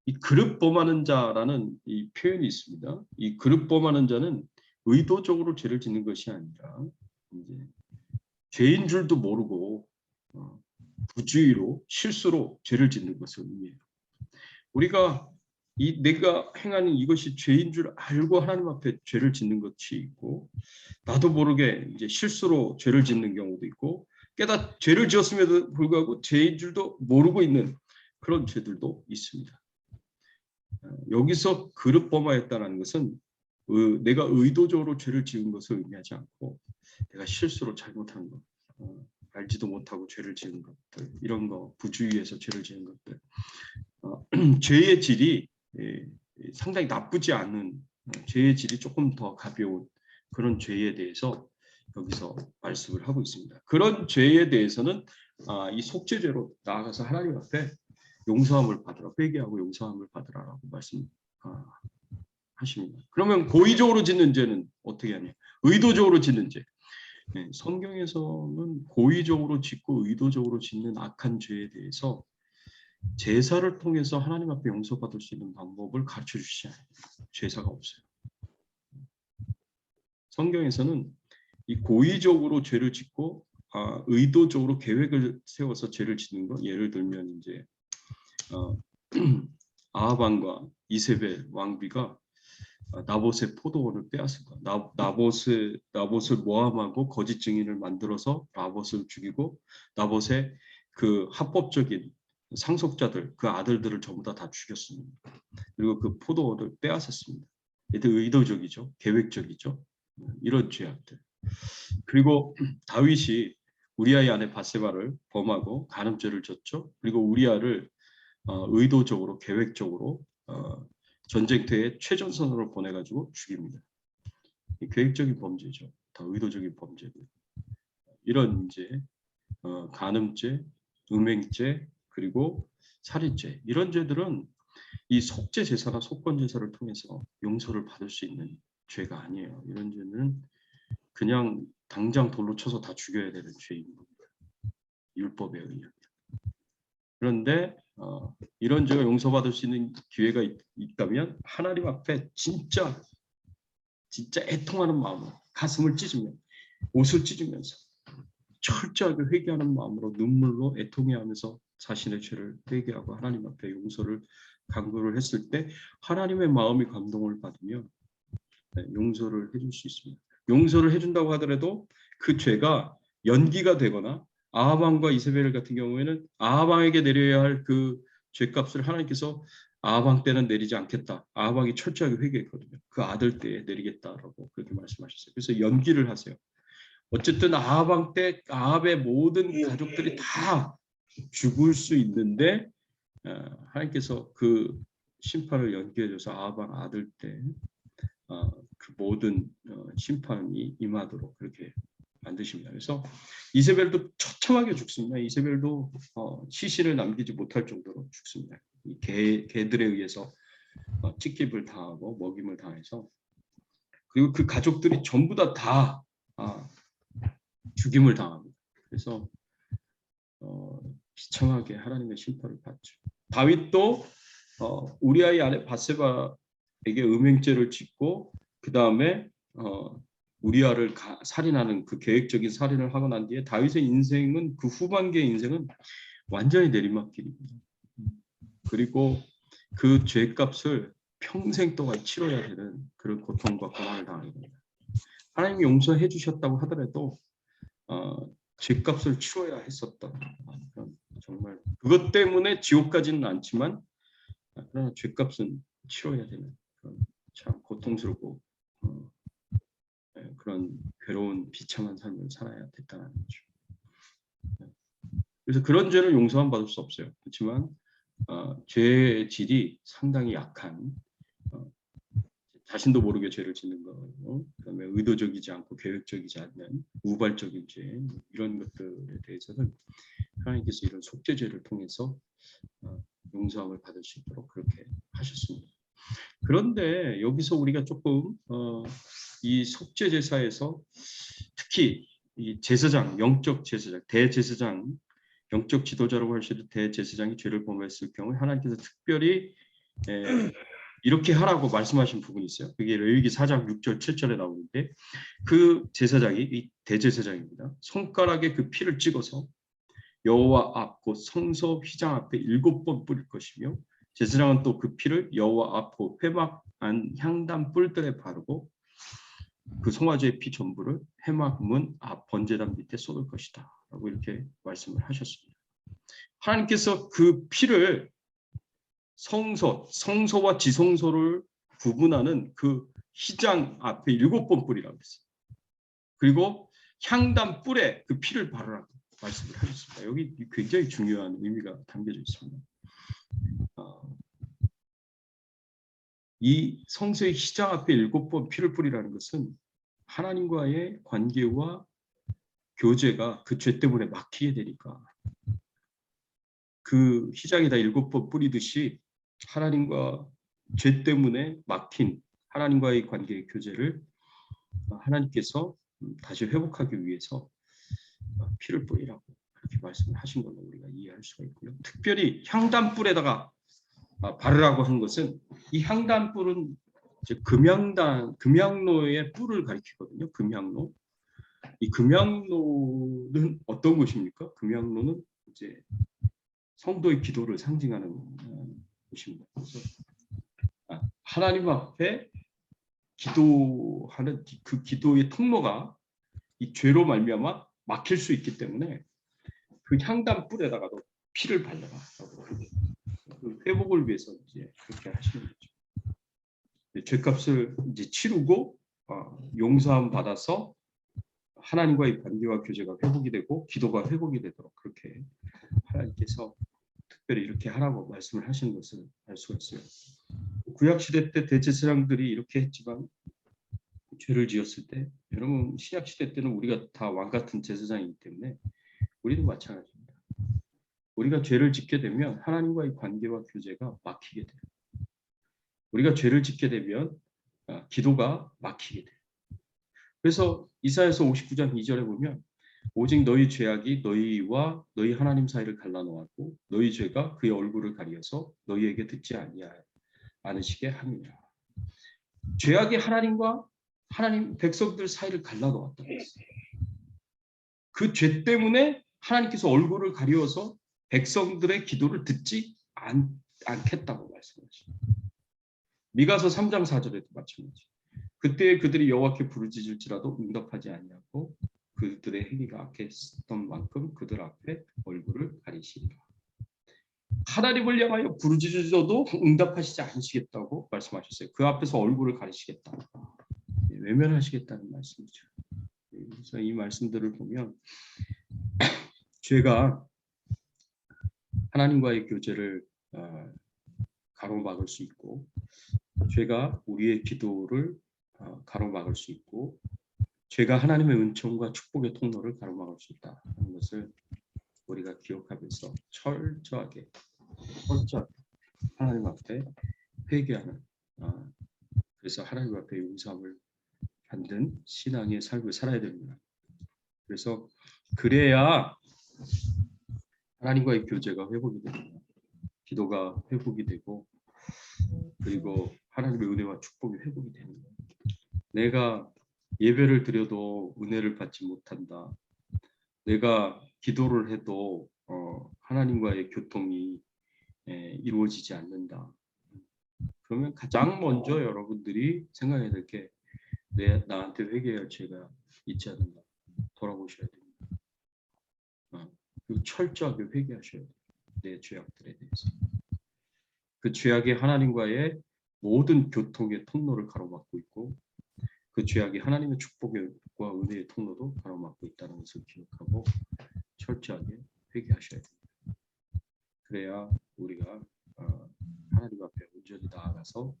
이 그릇 범하는 자라는 이 표현이 있습니다. 이 그릇 범하는 자는 의도적으로 죄를 짓는 것이 아니라 이제 죄인 줄도 모르고 부주의로 실수로 죄를 짓는 것을 의미해요. 우리가 내가 행하는 이것이 죄인 줄 알고 하나님 앞에 죄를 짓는 것이 있고 나도 모르게 이제 실수로 죄를 짓는 경우도 있고 죄를 지었음에도 불구하고 죄인 줄도 모르고 있는 그런 죄들도 있습니다. 여기서 그릇 범하였다는 것은 내가 의도적으로 죄를 지은 것을 의미하지 않고 내가 실수로 잘못한 것, 알지도 못하고 죄를 지은 것들, 이런 거 부주의해서 죄를 지은 것들, 죄의 질이 상당히 나쁘지 않은 죄의 질이 조금 더 가벼운 그런 죄에 대해서 여기서 말씀을 하고 있습니다. 그런 죄에 대해서는 이 속죄죄로 나아가서 하나님 앞에 용서함을 받으라, 회개하고 용서함을 받으라라고 말씀하십니다. 그러면 고의적으로 짓는 죄는 어떻게 하냐? 의도적으로 짓는 죄. 성경에서는 고의적으로 짓고 의도적으로 짓는 악한 죄에 대해서 제사를 통해서 하나님 앞에 용서받을 수 있는 방법을 가르쳐 주시지 않아요. 제사가 없어요. 성경에서는 이 고의적으로 죄를 짓고 의도적으로 계획을 세워서 죄를 짓는 것, 예를 들면 이제 아하방과 이세벨 왕비가 나봇의 포도원을 빼앗은 것, 나봇을 모함하고 거짓 증인을 만들어서 나봇을 죽이고 나봇의 그 합법적인 상속자들, 그 아들들을 전부 다 죽였습니다. 그리고 그 포도원을 빼앗았습니다. 이때 의도적이죠, 계획적이죠, 이런 죄악들. 그리고 다윗이 우리아의 아내 바세바를 범하고 간음죄를 졌죠. 그리고 우리아를 의도적으로 계획적으로 전쟁터에 최전선으로 보내가지고 죽입니다. 계획적인 범죄죠. 다 의도적인 범죄고요. 이런 이제 간음죄, 음행죄, 그리고 살인죄, 이런 죄들은 이 속죄 제사나 속건 제사를 통해서 용서를 받을 수 있는 죄가 아니에요. 이런 죄는 그냥 당장 돌로 쳐서 다 죽여야 되는 죄인 겁니다. 율법에 의하면. 그런데 이런 죄가 용서받을 수 있는 기회가 있다면 하나님 앞에 진짜 애통하는 마음으로 가슴을 찢으며 옷을 찢으면서 철저하게 회개하는 마음으로 눈물로 애통해하면서 자신의 죄를 회개하고 하나님 앞에 용서를 간구를 했을 때 하나님의 마음이 감동을 받으며 용서를 해줄 수 있습니다. 용서를 해준다고 하더라도 그 죄가 연기가 되거나 아하방과 이세벨 같은 경우에는 아하방에게 내려야 할 그 죄값을 하나님께서 아하방 때는 내리지 않겠다. 아하방이 철저하게 회개했거든요. 그 아들 때에 내리겠다라고 그렇게 말씀하셨어요. 그래서 연기를 하세요. 어쨌든 아하방 때 아합의 모든 가족들이 다 죽을 수 있는데 하나님께서 그 심판을 연기해줘서 아하방 아들 때 그 모든 심판이 임하도록 그렇게 만드십니다. 그래서 이세벨도 처참하게 죽습니다. 이세벨도 시신을 남기지 못할 정도로 죽습니다. 이 개들에 의해서 찢깁을 당하고 먹임을 당해서 그리고 그 가족들이 전부 다 죽임을 당합니다. 그래서 비참하게 하나님의 심판을 받죠. 다윗도 우리아의 아내 바세바에게 음행죄를 짓고 그 다음에 우리아를 살인하는 그 계획적인 살인을 하고 난 뒤에 다윗의 인생은 그 후반기의 인생은 완전히 내리막길입니다. 그리고 그 죄값을 평생 동안 치러야 되는 그런 고통과 고난을 당하게 됩니다. 하나님이 용서해 주셨다고 하더라도 죄값을 치러야 했었던 정말 그것 때문에 지옥 가지는 않지만 그러나 죄값은 치러야 되는 그런 참 고통스럽고 그런 괴로운 비참한 삶을 살아야 됐다는 거죠. 그래서 그런 죄를 용서만 받을 수 없어요. 그렇지만 죄의 질이 상당히 약한 자신도 모르게 죄를 짓는 거, 그다음에 의도적이지 않고 계획적이지 않는 우발적인 죄 이런 것들에 대해서는 하나님께서 이런 속죄죄를 통해서 용서함을 받을 수 있도록 그렇게 하셨습니다. 그런데 여기서 우리가 조금 이 속죄 제사에서 특히 이 제사장, 영적 제사장, 대제사장, 영적 지도자라고 할 수 있는 대제사장이 죄를 범했을 경우에 하나님께서 특별히 이렇게 하라고 말씀하신 부분이 있어요. 그게 레위기 4장 6절 7절에 나오는데 그 제사장이 이 대제사장입니다. 손가락에 그 피를 찍어서 여호와 앞 곧 성소 휘장 앞에 7번 뿌릴 것이며 제사장은 또 그 피를 여호와 앞 곧 회막 안 향단 뿔들에 바르고 그 송아지의 피 전부를 회막 문 앞 번제단 밑에 쏟을 것이다 라고 이렇게 말씀을 하셨습니다. 하나님께서 그 피를 성소와 지성소를 구분하는 그 휘장 앞에 7번 뿌리라고 했어요. 그리고 향단 뿔에 그 피를 바르라고 말씀을 하셨습니다. 여기 굉장히 중요한 의미가 담겨져 있습니다. 이 성소의 휘장 앞에 7번 피를 뿌리라는 것은 하나님과의 관계와 교제가 그 죄 때문에 막히게 되니까 그 휘장에다 7번 뿌리듯이 하나님과 죄 때문에 막힌 하나님과의 관계의 교제를 하나님께서 다시 회복하기 위해서 피를 뿌리라고 그렇게 말씀을 하신 걸로 우리가 이해할 수가 있고요. 특별히 향단불에다가 바르라고 한 것은 이 향단불은 이제 금향로의 뿔을 가리키거든요. 금향로. 이 금향로는 어떤 곳입니까? 금향로는 이제 성도의 기도를 상징하는 곳입니다. 그래서 하나님 앞에 기도하는 그 기도의 통로가 이 죄로 말미암아 막힐 수 있기 때문에 그 향단 뿔에다가도 피를 발라라. 그 회복을 위해서 이제 그렇게 하시는 거죠. 죄값을 이제 치르고 용서함 받아서 하나님과의 관계와 교제가 회복이 되고 기도가 회복이 되도록 그렇게 하나님께서 특별히 이렇게 하라고 말씀을 하시는 것을 알 수가 있어요. 구약 시대 때 대제사장들이 이렇게 했지만 죄를 지었을 때 여러분 신약 시대 때는 우리가 다 왕 같은 제사장이기 때문에 우리도 마찬가지입니다. 우리가 죄를 짓게 되면 하나님과의 관계와 교제가 막히게 돼요. 우리가 죄를 짓게 되면 기도가 막히게 돼요. 그래서 이사야서 59장 2절에 보면 오직 너희 죄악이 너희와 너희 하나님 사이를 갈라놓았고 너희 죄가 그의 얼굴을 가리어서 너희에게 듣지 않으시게 함이라. 죄악이 하나님과 하나님 백성들 사이를 갈라놓았다고 했어요. 그 죄 때문에 하나님께서 얼굴을 가리워서 백성들의 기도를 듣지 않겠다고 말씀하십니다. 미가서 3장 4절에도 마찬가지. 그때 그들이 여호와께 부르짖을지라도 응답하지 아니하고 그들의 행위가 악했던 만큼 그들 앞에 얼굴을 가리시리라. 하나님을 향하여 부르짖어도 응답하시지 않으시겠다고 말씀하셨어요. 그 앞에서 얼굴을 가리시겠다. 외면하시겠다는 말씀이죠. 그래서 이 말씀들을 보면 죄가 하나님과의 교제를 가로막을 수 있고, 죄가 우리의 기도를 가로막을 수 있고, 죄가 하나님의 은총과 축복의 통로를 가로막을 수 있다는 것을 우리가 기억하면서 철저하게 하나님 앞에 회개하는, 그래서 하나님 앞에 용서함을 받는 신앙의 삶을 살아야 됩니다. 그래서 그래야 하나님과의 교제가 회복이 됩니다. 기도가 회복이 되고, 그리고 하나님의 은혜와 축복이 회복이 되는 거예요. 내가 예배를 드려도 은혜를 받지 못한다. 내가 기도를 해도 하나님과의 교통이 이루어지지 않는다. 그러면 가장 먼저 여러분들이 생각해야 될 게 나한테 회개할 죄가 있지 않는가 돌아보셔야 됩니다. 그리고 철저하게 회개하셔야 돼요. 내 죄악들에 대해서. 그 죄악이 하나님과의 모든 교통의 통로를 가로막고 있고, 그 죄악이 하나님의 축복과 은혜의 통로도 가로막고 있다는 것을 기억하고 철저하게 회개하셔야 됩니다. 그래야 우리가 하나님 앞에 온전히 나아가서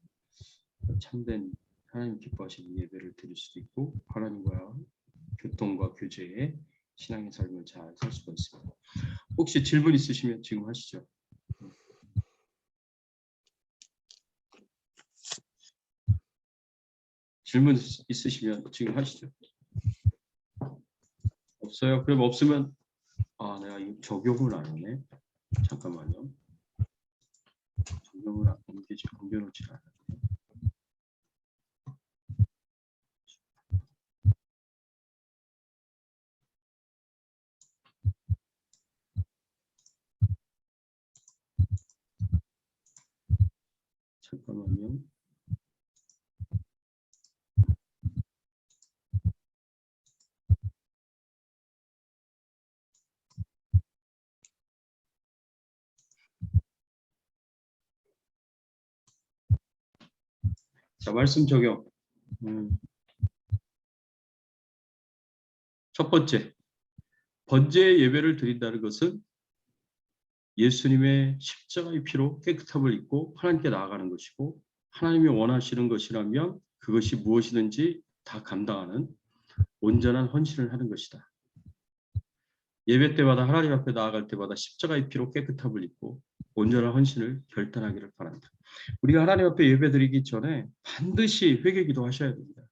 참된 하나님 기뻐하시는 예배를 드릴 수도 있고, 하나님과 교통과 교제의 신앙의 삶을 잘 살 수가 있습니다. 혹시 질문 있으시면 지금 하시죠. 질문 있으시면 지금 하시죠. 없어요? 그럼 없으면 내가 이 적용을 안 하네. 잠깐만요. 적용을 옮겨놓지 않았네. 잠깐만요. 자, 말씀 적용. 첫 번째, 번제 예배를 드린다는 것은 예수님의 십자가의 피로 깨끗함을 입고 하나님께 나아가는 것이고, 하나님이 원하시는 것이라면 그것이 무엇이든지 다 감당하는 온전한 헌신을 하는 것이다. 예배 때마다 하나님 앞에 나아갈 때마다 십자가의 피로 깨끗함을 입고 온전한 헌신을 결단하기를 바랍니다. 우리가 하나님 앞에 예배 드리기 전에 반드시 회개 기도하셔야 됩니다.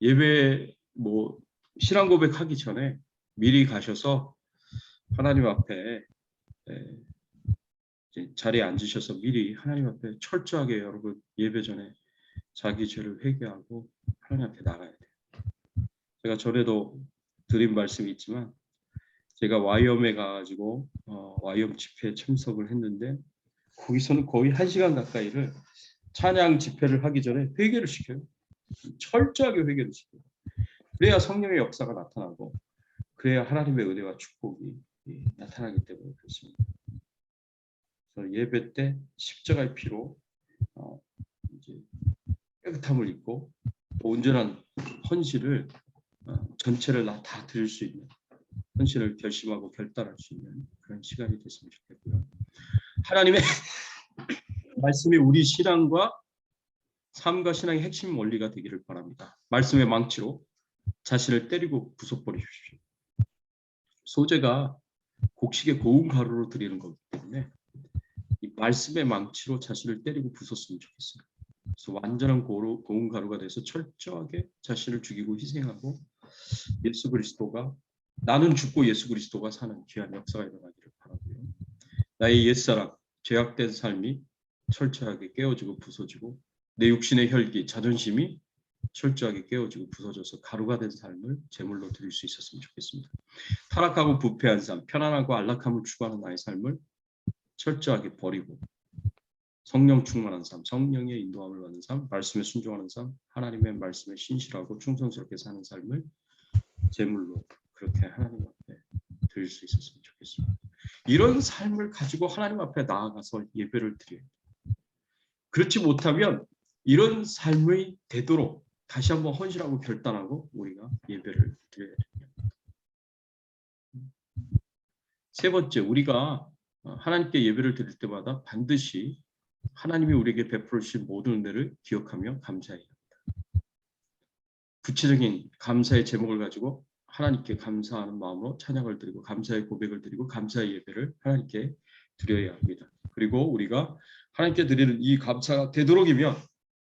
예배 신앙 고백하기 전에 미리 가셔서 하나님 앞에 자리에 앉으셔서 미리 하나님 앞에 철저하게 여러분 예배 전에 자기 죄를 회개하고 하나님 앞에 나가야 돼요. 제가 전에도 드린 말씀이 있지만, 제가 와이엄에 가가지고 와이엄 집회에 참석을 했는데, 거기서는 거의 1시간 가까이를 찬양 집회를 하기 전에 회개를 시켜요. 철저하게 회개를 시켜요. 그래야 성령의 역사가 나타나고, 그래야 하나님의 은혜와 축복이 나타나기 때문에 그렇습니다. 그래서 예배 때 십자가의 피로 이제 깨끗함을 입고 온전한 헌신을 전체를 다 드릴 수 있는, 헌신을 결심하고 결단할 수 있는 그런 시간이 됐으면 좋겠고요. 하나님의 말씀이 우리 신앙과 삶과 신앙의 핵심 원리가 되기를 바랍니다. 말씀의 망치로 자신을 때리고 부숴버리십시오. 소재가 곡식의 고운 가루로 드리는 거기 때문에 이 말씀의 망치로 자신을 때리고 부쉈으면 좋겠어요. 그래서 완전한 고운 가루가 돼서 철저하게 자신을 죽이고 희생하고 예수 그리스도가, 나는 죽고 예수 그리스도가 사는 귀한 역사가 일어나기를 바라고요. 나의 옛사람, 죄악된 삶이 철저하게 깨어지고 부서지고, 내 육신의 혈기, 자존심이 철저하게 깨어지고 부서져서 가루가 된 삶을 제물로 드릴 수 있었으면 좋겠습니다. 타락하고 부패한 삶, 편안하고 안락함을 추구하는 나의 삶을 철저하게 버리고 성령 충만한 삶, 성령의 인도함을 받는 삶, 말씀에 순종하는 삶, 하나님의 말씀에 신실하고 충성스럽게 사는 삶을 제물로 그렇게 하나님 앞에 드릴 수 있었으면 좋겠습니다. 이런 삶을 가지고 하나님 앞에 나아가서 예배를 드려요. 그렇지 못하면 이런 삶이 되도록 다시 한번 헌신하고 결단하고 우리가 예배를 드려야 됩니다. 세 번째, 우리가 하나님께 예배를 드릴 때마다 반드시 하나님이 우리에게 베풀어 주신 모든 은혜를 기억하며 감사해야 합니다. 구체적인 감사의 제목을 가지고 하나님께 감사하는 마음으로 찬양을 드리고 감사의 고백을 드리고 감사의 예배를 하나님께 드려야 합니다. 그리고 우리가 하나님께 드리는 이 감사가 되도록이면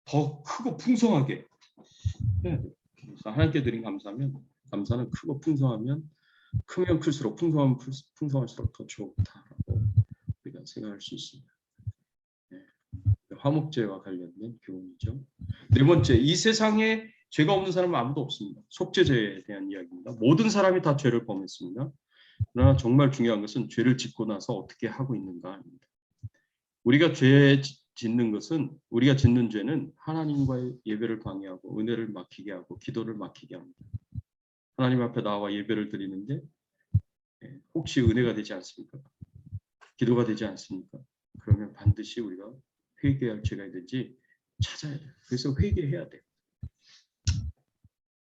더 크고 풍성하게 해야 돼요. 그래서 하나님께 드린 감사는 크고 풍성하면 크면 클수록 풍성하면 풍성할수록 더 좋다라고 우리가 생각할 수 있습니다. 화목제와 관련된 교훈이죠. 네 번째, 이 세상에 죄가 없는 사람은 아무도 없습니다. 속죄제에 대한 이야기입니다. 모든 사람이 다 죄를 범했습니다. 그러나 정말 중요한 것은 죄를 짓고 나서 어떻게 하고 있는가입니다. 우리가 죄 짓는 것은 우리가 짓는 죄는 하나님과의 예배를 방해하고 은혜를 막히게 하고 기도를 막히게 합니다. 하나님 앞에 나와 예배를 드리는데 혹시 은혜가 되지 않습니까? 기도가 되지 않습니까? 그러면 반드시 우리가 회개할 죄가 있는지 찾아야 돼요. 그래서 회개해야 돼요.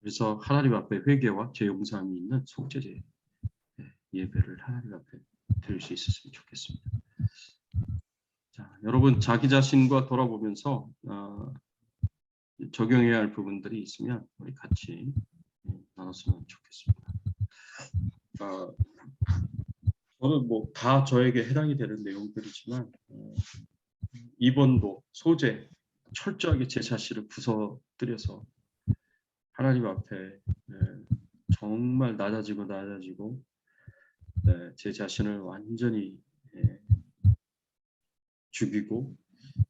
그래서 하나님 앞에 회개와 죄 용서함이 있는 속죄제 예배를 하나님 앞에 드릴 수 있었으면 좋겠습니다. 자, 여러분 자기 자신과 돌아보면서 적용해야 할 부분들이 있으면 우리 같이 나눴으면 좋겠습니다. 저는 뭐 다 저에게 해당이 되는 내용들이지만 2번도 소재 철저하게 제 자신을 부서뜨려서 하나님 앞에 정말 낮아지고 제 자신을 완전히 죽이고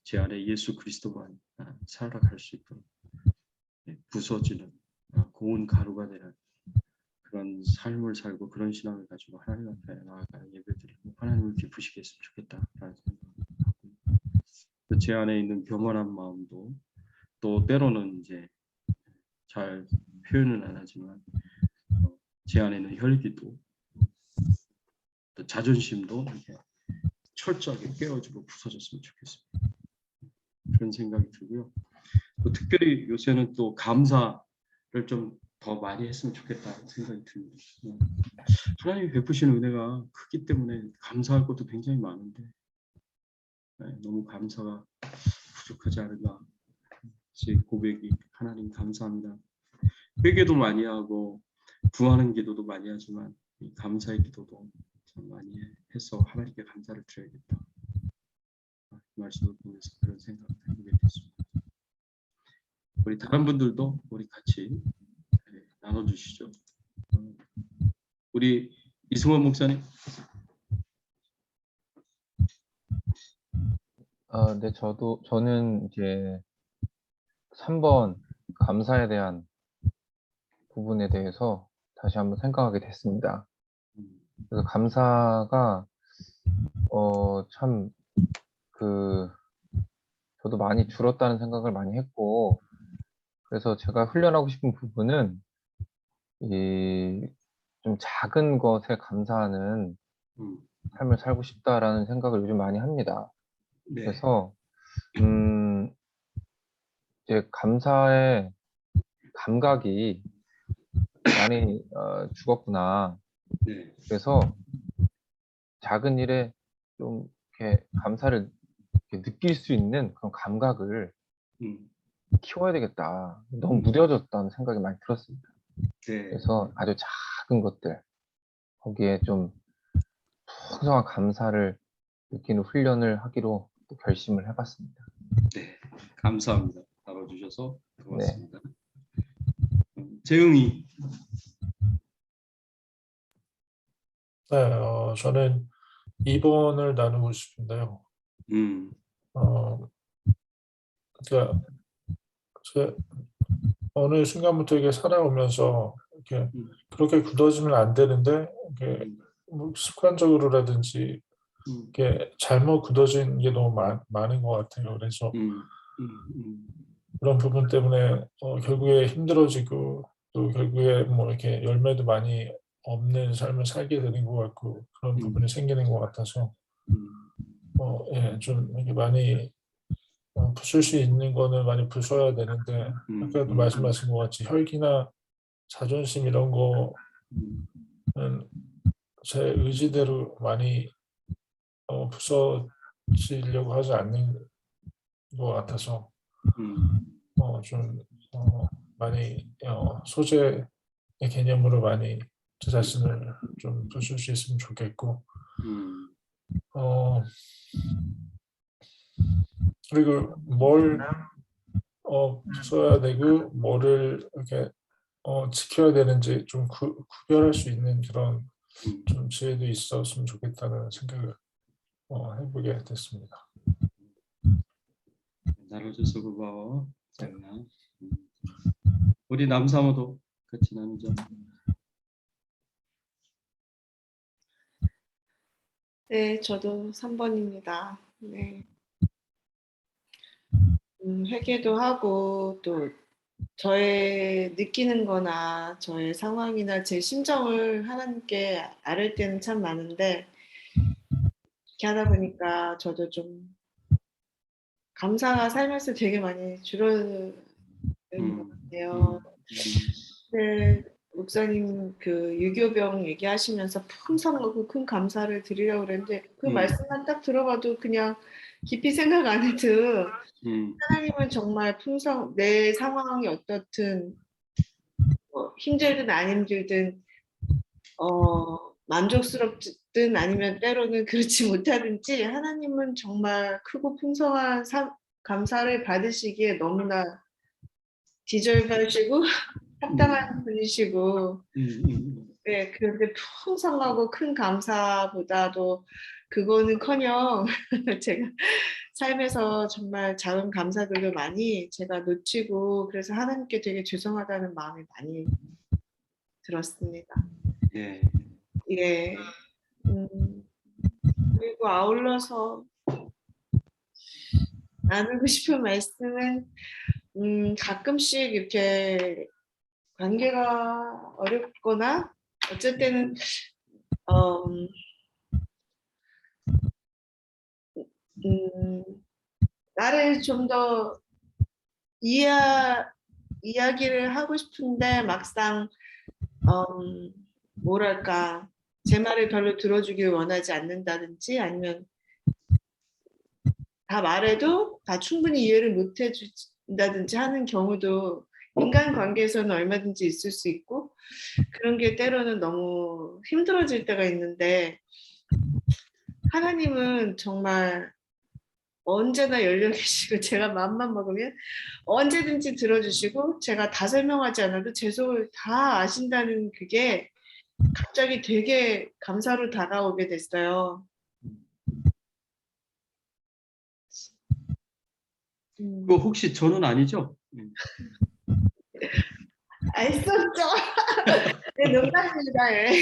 제 안에 예수 그리스도만 살아갈 수 있도록 부서지는 고운 가루가 되는 그런 삶을 살고 그런 신앙을 가지고 하나님 앞에 나아가 예배드리고 하나님을 기쁘시게 했으면 좋겠다라는 생각을 제 안에 있는 교만한 마음도 또 때로는 이제 잘 표현은 안 하지만 제 안에 있는 혈기도 또 자존심도 이렇게 철저하게 깨어지고 부서졌으면 좋겠습니다. 그런 생각이 들고요. 또 특별히 요새는 또 감사를 좀 더 많이 했으면 좋겠다는 생각이 듭니다. 하나님이 베푸시는 은혜가 크기 때문에 감사할 것도 굉장히 많은데 너무 감사가 부족하지 않은가 제 고백이 하나님 감사합니다. 회개도 많이 하고 구하는 기도도 많이 하지만 이 감사의 기도도 참 많이 해서 하나님께 감사를 드려야겠다. 말씀을 보면서 그런 생각을 해보게 됐습니다. 우리 다른 분들도 우리 같이 나눠주시죠. 우리 이승원 목사님. 네, 저는 이제 3번 감사에 대한 부분에 대해서 다시 한번 생각하게 됐습니다. 그래서 감사가 참 저도 많이 줄었다는 생각을 많이 했고, 그래서 제가 훈련하고 싶은 부분은 좀 작은 것에 감사하는 삶을 살고 싶다라는 생각을 요즘 많이 합니다. 네. 그래서 이제 감사의 감각이 많이 죽었구나. 네. 그래서 작은 일에 좀 이렇게 감사를 이렇게 느낄 수 있는 그런 감각을 키워야 되겠다. 너무 무뎌졌다는 생각이 많이 들었습니다. 네. 그래서 아주 작은 것들, 거기에 좀 풍성한 감사를 느끼는 훈련을 하기로 또 결심을 해봤습니다. 네, 감사합니다. 다뤄주셔서 고맙습니다. 재응이. 네, 저는 2번을 나누고 싶은데요. 그러니까 어느 순간부터 이게 살아오면서 이렇게 그렇게 굳어지면 안 되는데 이렇게 뭐 습관적으로라든지 이게 잘못 굳어진 게 너무 많은 것 같아요. 그래서 그런 부분 때문에 결국에 힘들어지고 또 결국에 뭐 이렇게 열매도 많이 없는 삶을 살게 되는 것 같고 그런 부분이 생기는 것 같아서 예, 좀 이렇게 많이 부술 수 있는 거는 많이 부숴야 되는데 아까도 말씀하신 것 같이 혈기나 자존심 이런 거는 제 의지대로 많이 부서지려고 하지 않는 것 같아서 좀 많이 소재의 개념으로 많이 제 자신을 좀 부술 수 있으면 좋겠고 그리고 뭘 부숴야 되고 뭐를 이렇게 지켜야 되는지 좀 구별할 수 있는 그런 좀 지혜도 있었으면 좋겠다는 생각을 해보게 됐습니다. 나눠줘서 고마워. 장나. 우리 남사모도 같이 나누자. 네, 저도 3번입니다. 네. 회개도 하고 또 저의 느끼는 거나 저의 상황이나 제 심정을 하나님께 아를 때는 참 많은데 이렇게 하다 보니까 저도 좀 감사가 살면서 되게 많이 줄어드는 것 같아요. 네, 목사님 그 유교병 얘기하시면서 풍성하고 큰 감사를 드리려고 그랬는데 그 말씀만 딱 들어봐도 그냥 깊이 생각 안 해도 하나님은 정말 내 상황이 어떻든 뭐 힘들든 안 힘들든 만족스럽든 아니면 때로는 그렇지 못하든지 하나님은 정말 크고 풍성한 감사를 받으시기에 너무나 디절하시고 합당한 분이시고 네, 그런데 풍성하고 큰 감사보다도 그거는커녕 제가 삶에서 정말 작은 감사들도 많이 제가 놓치고 그래서 하나님께 되게 죄송하다는 마음이 많이 들었습니다. 예. 예. 그리고 아울러서 나누고 싶은 말씀은 가끔씩 이렇게 관계가 어렵거나 어쩔 때는 나를 좀 더 이야기를 하고 싶은데 막상 뭐랄까 제 말을 별로 들어주길 원하지 않는다든지 아니면 다 말해도 다 충분히 이해를 못 해준다든지 하는 경우도 인간관계에서는 얼마든지 있을 수 있고 그런 게 때로는 너무 힘들어질 때가 있는데 하나님은 정말 언제나 열려 계시고 제가 마음만 먹으면 언제든지 들어주시고 제가 다 설명하지 않아도 제 속을 다 아신다는 그게 갑자기 되게 감사로 다가오게 됐어요. 그 혹시 저는 아니죠? 알 수 없죠. 네, 농담입니다. 예.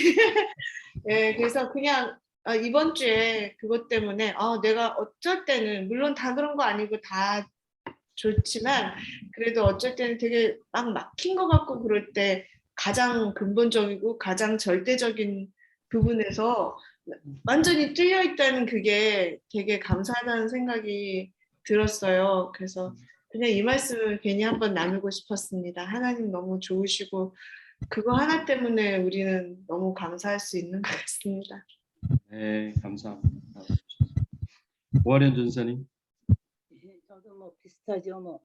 예, 그래서 그냥 이번 주에 그것 때문에 내가 어쩔 때는 물론 다 그런 거 아니고 다 좋지만 그래도 어쩔 때는 되게 막 막힌 것 같고 그럴 때 가장 근본적이고 가장 절대적인 부분에서 완전히 뚫려 있다는 그게 되게 감사하다는 생각이 들었어요. 그래서 그냥 이 말씀을 괜히 한번 나누고 싶었습니다. 하나님 너무 좋으시고 그거 하나 때문에 우리는 너무 감사할 수 있는 것 같습니다. 네, 감사합니다. 오하련 전사님. 저도 뭐 비슷하죠. 뭐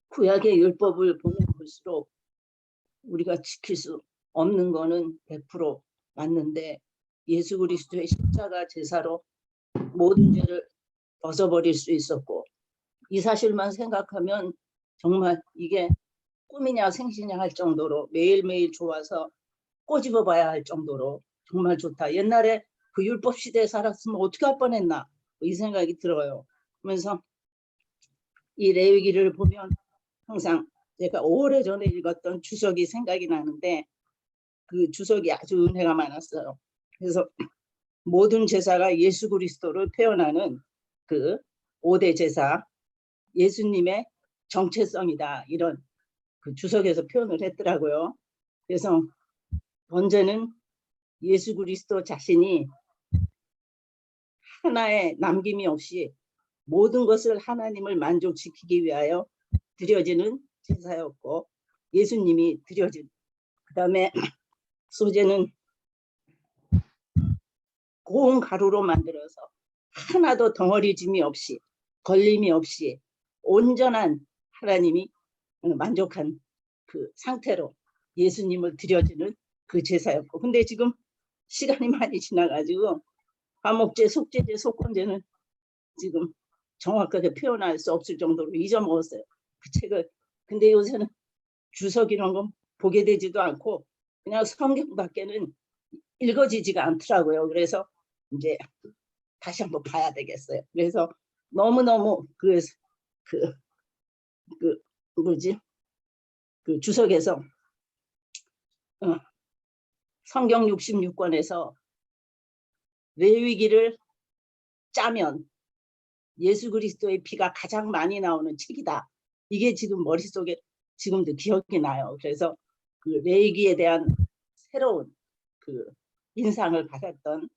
구약의 율법을 보면 볼수록 우리가 지킬 수 없는 거는 100% 맞는데 예수 그리스도의 십자가 제사로 모든 죄를 벗어버릴 수 있었고 이 사실만 생각하면 정말 이게 꿈이냐 생시냐 할 정도로 매일매일 좋아서 꼬집어 봐야 할 정도로 정말 좋다. 옛날에 그 율법 시대에 살았으면 어떻게 할 뻔했나 이 생각이 들어요. 그러면서 이 레위기를 보면 항상 제가 오래전에 읽었던 주석이 생각이 나는데 그 주석이 아주 은혜가 많았어요. 그래서 모든 제사가 예수 그리스도를 표현하는 그 5대 제사, 예수님의 정체성이다. 이런 그 주석에서 표현을 했더라고요. 그래서 번제는 예수 그리스도 자신이 하나의 남김이 없이 모든 것을 하나님을 만족시키기 위하여 드려지는 제사였고, 예수님이 드려진, 그 다음에 소제는 고운 가루로 만들어서 하나도 덩어리짐이 없이 걸림이 없이 온전한 하나님이 만족한 그 상태로 예수님을 드려지는 그 제사였고, 근데 지금 시간이 많이 지나가지고 화목제, 속죄제, 속건제는 지금 정확하게 표현할 수 없을 정도로 잊어먹었어요. 그 책을. 근데 요새는 주석 이런 건 보게 되지도 않고 그냥 성경밖에는 읽어지지가 않더라고요. 그래서 이제 다시 한번 봐야 되겠어요. 그래서 너무너무 그 뭐지? 그 주석에서 성경 66권에서 레위기를 짜면 예수 그리스도의 피가 가장 많이 나오는 책이다. 이게 지금 머릿속에 지금도 기억이 나요. 그래서 그 레위기에 대한 새로운 그 인상을 받았던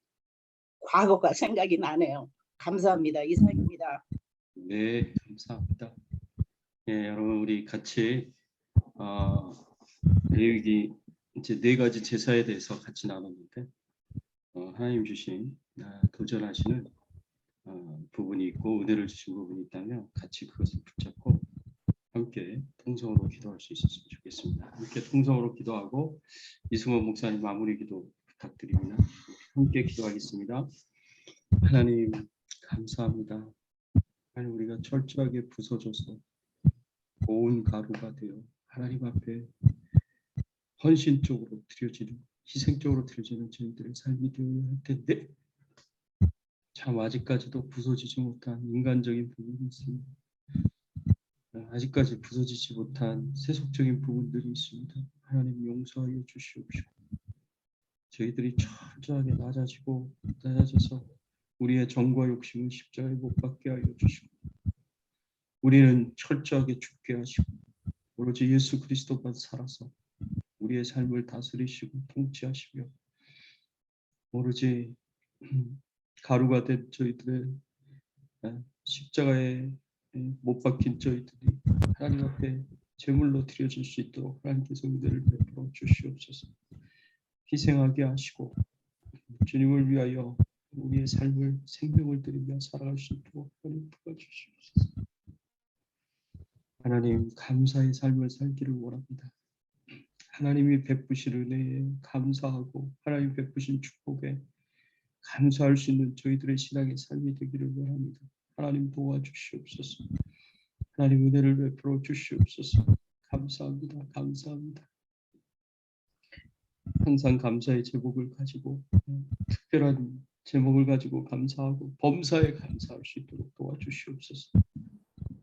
과거가 생각이 나네요. 감사합니다. 이상입니다. 네, 감사합니다. 예, 여러분 우리 같이 레위기 이제 4가지 제사에 대해서 같이 나눴는데 하나님 주신 도전하시는 부분이 있고 은혜를 주신 부분이 있다면 같이 그것을 붙잡고 함께 통성으로 기도할 수 있었으면 좋겠습니다. 함께 통성으로 기도하고 이승원 목사님 마무리 기도 부탁드립니다. 함께 기도하겠습니다. 하나님 감사합니다. 하나님 우리가 철저하게 부서져서 고운 가루가 되어 하나님 앞에 헌신적으로 드려지는 희생적으로 드려지는 저희들의 삶이 되어야 할 텐데 참 아직까지도 부서지지 못한 인간적인 부분이 있습니다. 아직까지 부서지지 못한 세속적인 부분들이 있습니다. 하나님 용서하여 주시옵시고 저희들이 철저하게 낮아져서 우리의 정과 욕심은 십자가에 못 박게 하여 주시고 우리는 철저하게 죽게 하시고 오로지 예수 그리스도만 살아서 우리의 삶을 다스리시고 통치하시며 오로지 가루가 된 저희들의 십자가에 못 박힌 저희들이 하나님 앞에 제물로 드려질 수 있도록 하나님께서 은혜를 베풀어 주시옵소서. 희생하게 하시고 주님을 위하여 우리의 삶을 생명을 드리며 살아갈 수 있도록 하나님 도와주시옵소서. 하나님 감사의 삶을 살기를 원합니다. 하나님이 베푸신 은혜에 감사하고 하나님 베푸신 축복에 감사할 수 있는 저희들의 신앙의 삶이 되기를 원합니다. 하나님 도와주시옵소서. 하나님 은혜를 베풀어 주시옵소서. 감사합니다. 감사합니다. 항상 감사의 제목을 가지고 특별한 제목을 가지고 감사하고 범사에 감사할 수 있도록 도와주시옵소서.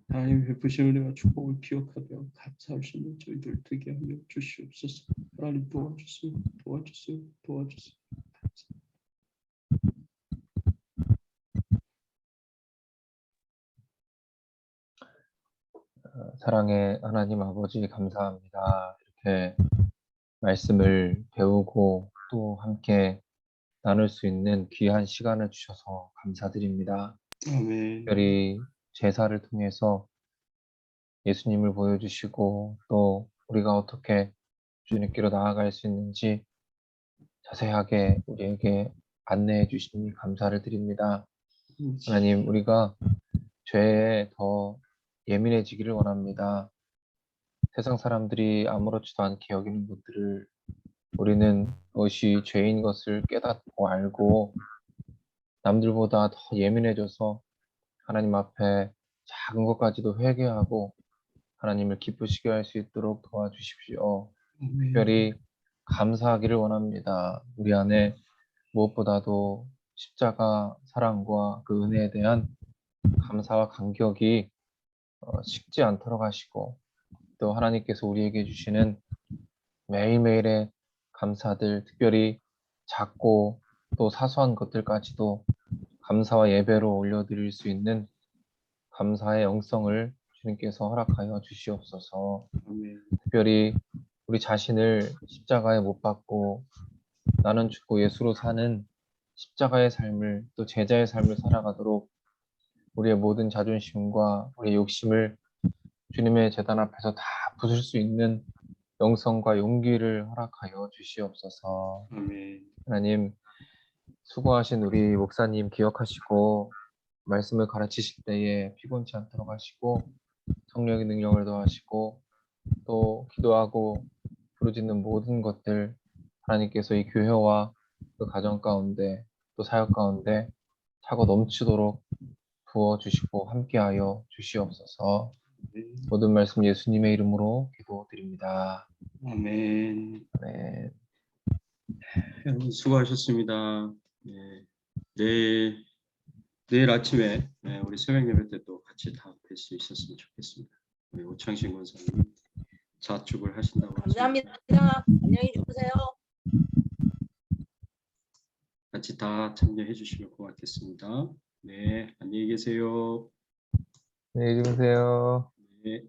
하나님 베푸신 은혜와 축복을 기억하며 감사할 수 있는 저희들 되게 하여 주시옵소서. 하나님 도와주세요. 도와주세요. 도와주세요. 사랑의 하나님 아버지 감사합니다. 이렇게 말씀을 배우고 또 함께 나눌 수 있는 귀한 시간을 주셔서 감사드립니다. 아멘. 특별히 제사를 통해서 예수님을 보여주시고 또 우리가 어떻게 주님께로 나아갈 수 있는지 자세하게 우리에게 안내해 주시니 감사를 드립니다. 하나님, 우리가 죄에 더 예민해지기를 원합니다. 세상 사람들이 아무렇지도 않게 여기는 것들을 우리는 그것이 죄인 것을 깨닫고 알고 남들보다 더 예민해져서 하나님 앞에 작은 것까지도 회개하고 하나님을 기쁘시게 할 수 있도록 도와주십시오. 특별히 감사하기를 원합니다. 우리 안에 무엇보다도 십자가 사랑과 그 은혜에 대한 감사와 감격이 식지 않도록 하시고 또 하나님께서 우리에게 주시는 매일매일의 감사들, 특별히 작고 또 사소한 것들까지도 감사와 예배로 올려드릴 수 있는 감사의 영성을 주님께서 허락하여 주시옵소서. 아멘. 특별히 우리 자신을 십자가에 못 박고 나는 죽고 예수로 사는 십자가의 삶을 또 제자의 삶을 살아가도록 우리의 모든 자존심과 우리의 욕심을 주님의 제단 앞에서 다 부술 수 있는 영성과 용기를 허락하여 주시옵소서. 아멘. 하나님, 수고하신 우리 목사님 기억하시고 말씀을 가르치실 때에 피곤치 않도록 하시고 성령의 능력을 더하시고 또 기도하고 부르짖는 모든 것들 하나님께서 이 교회와 그 가정 가운데 또 사역 가운데 차고 넘치도록 부어주시고 함께하여 주시옵소서. 모든 말씀 예수님의 이름으로 기도드립니다. 아멘. 네. 여러분 수고하셨습니다. 네. 내일 아침에 우리 새벽 예배 때 또 같이 다 뵐 수 있었으면 좋겠습니다. 우리 오창신 권사님 자축을 하신다고 감사합니다. 안녕히 주무세요. 같이 다 참여해 주시면 고맙겠습니다. 네, 안녕히 계세요. 안녕히 주무세요. 네.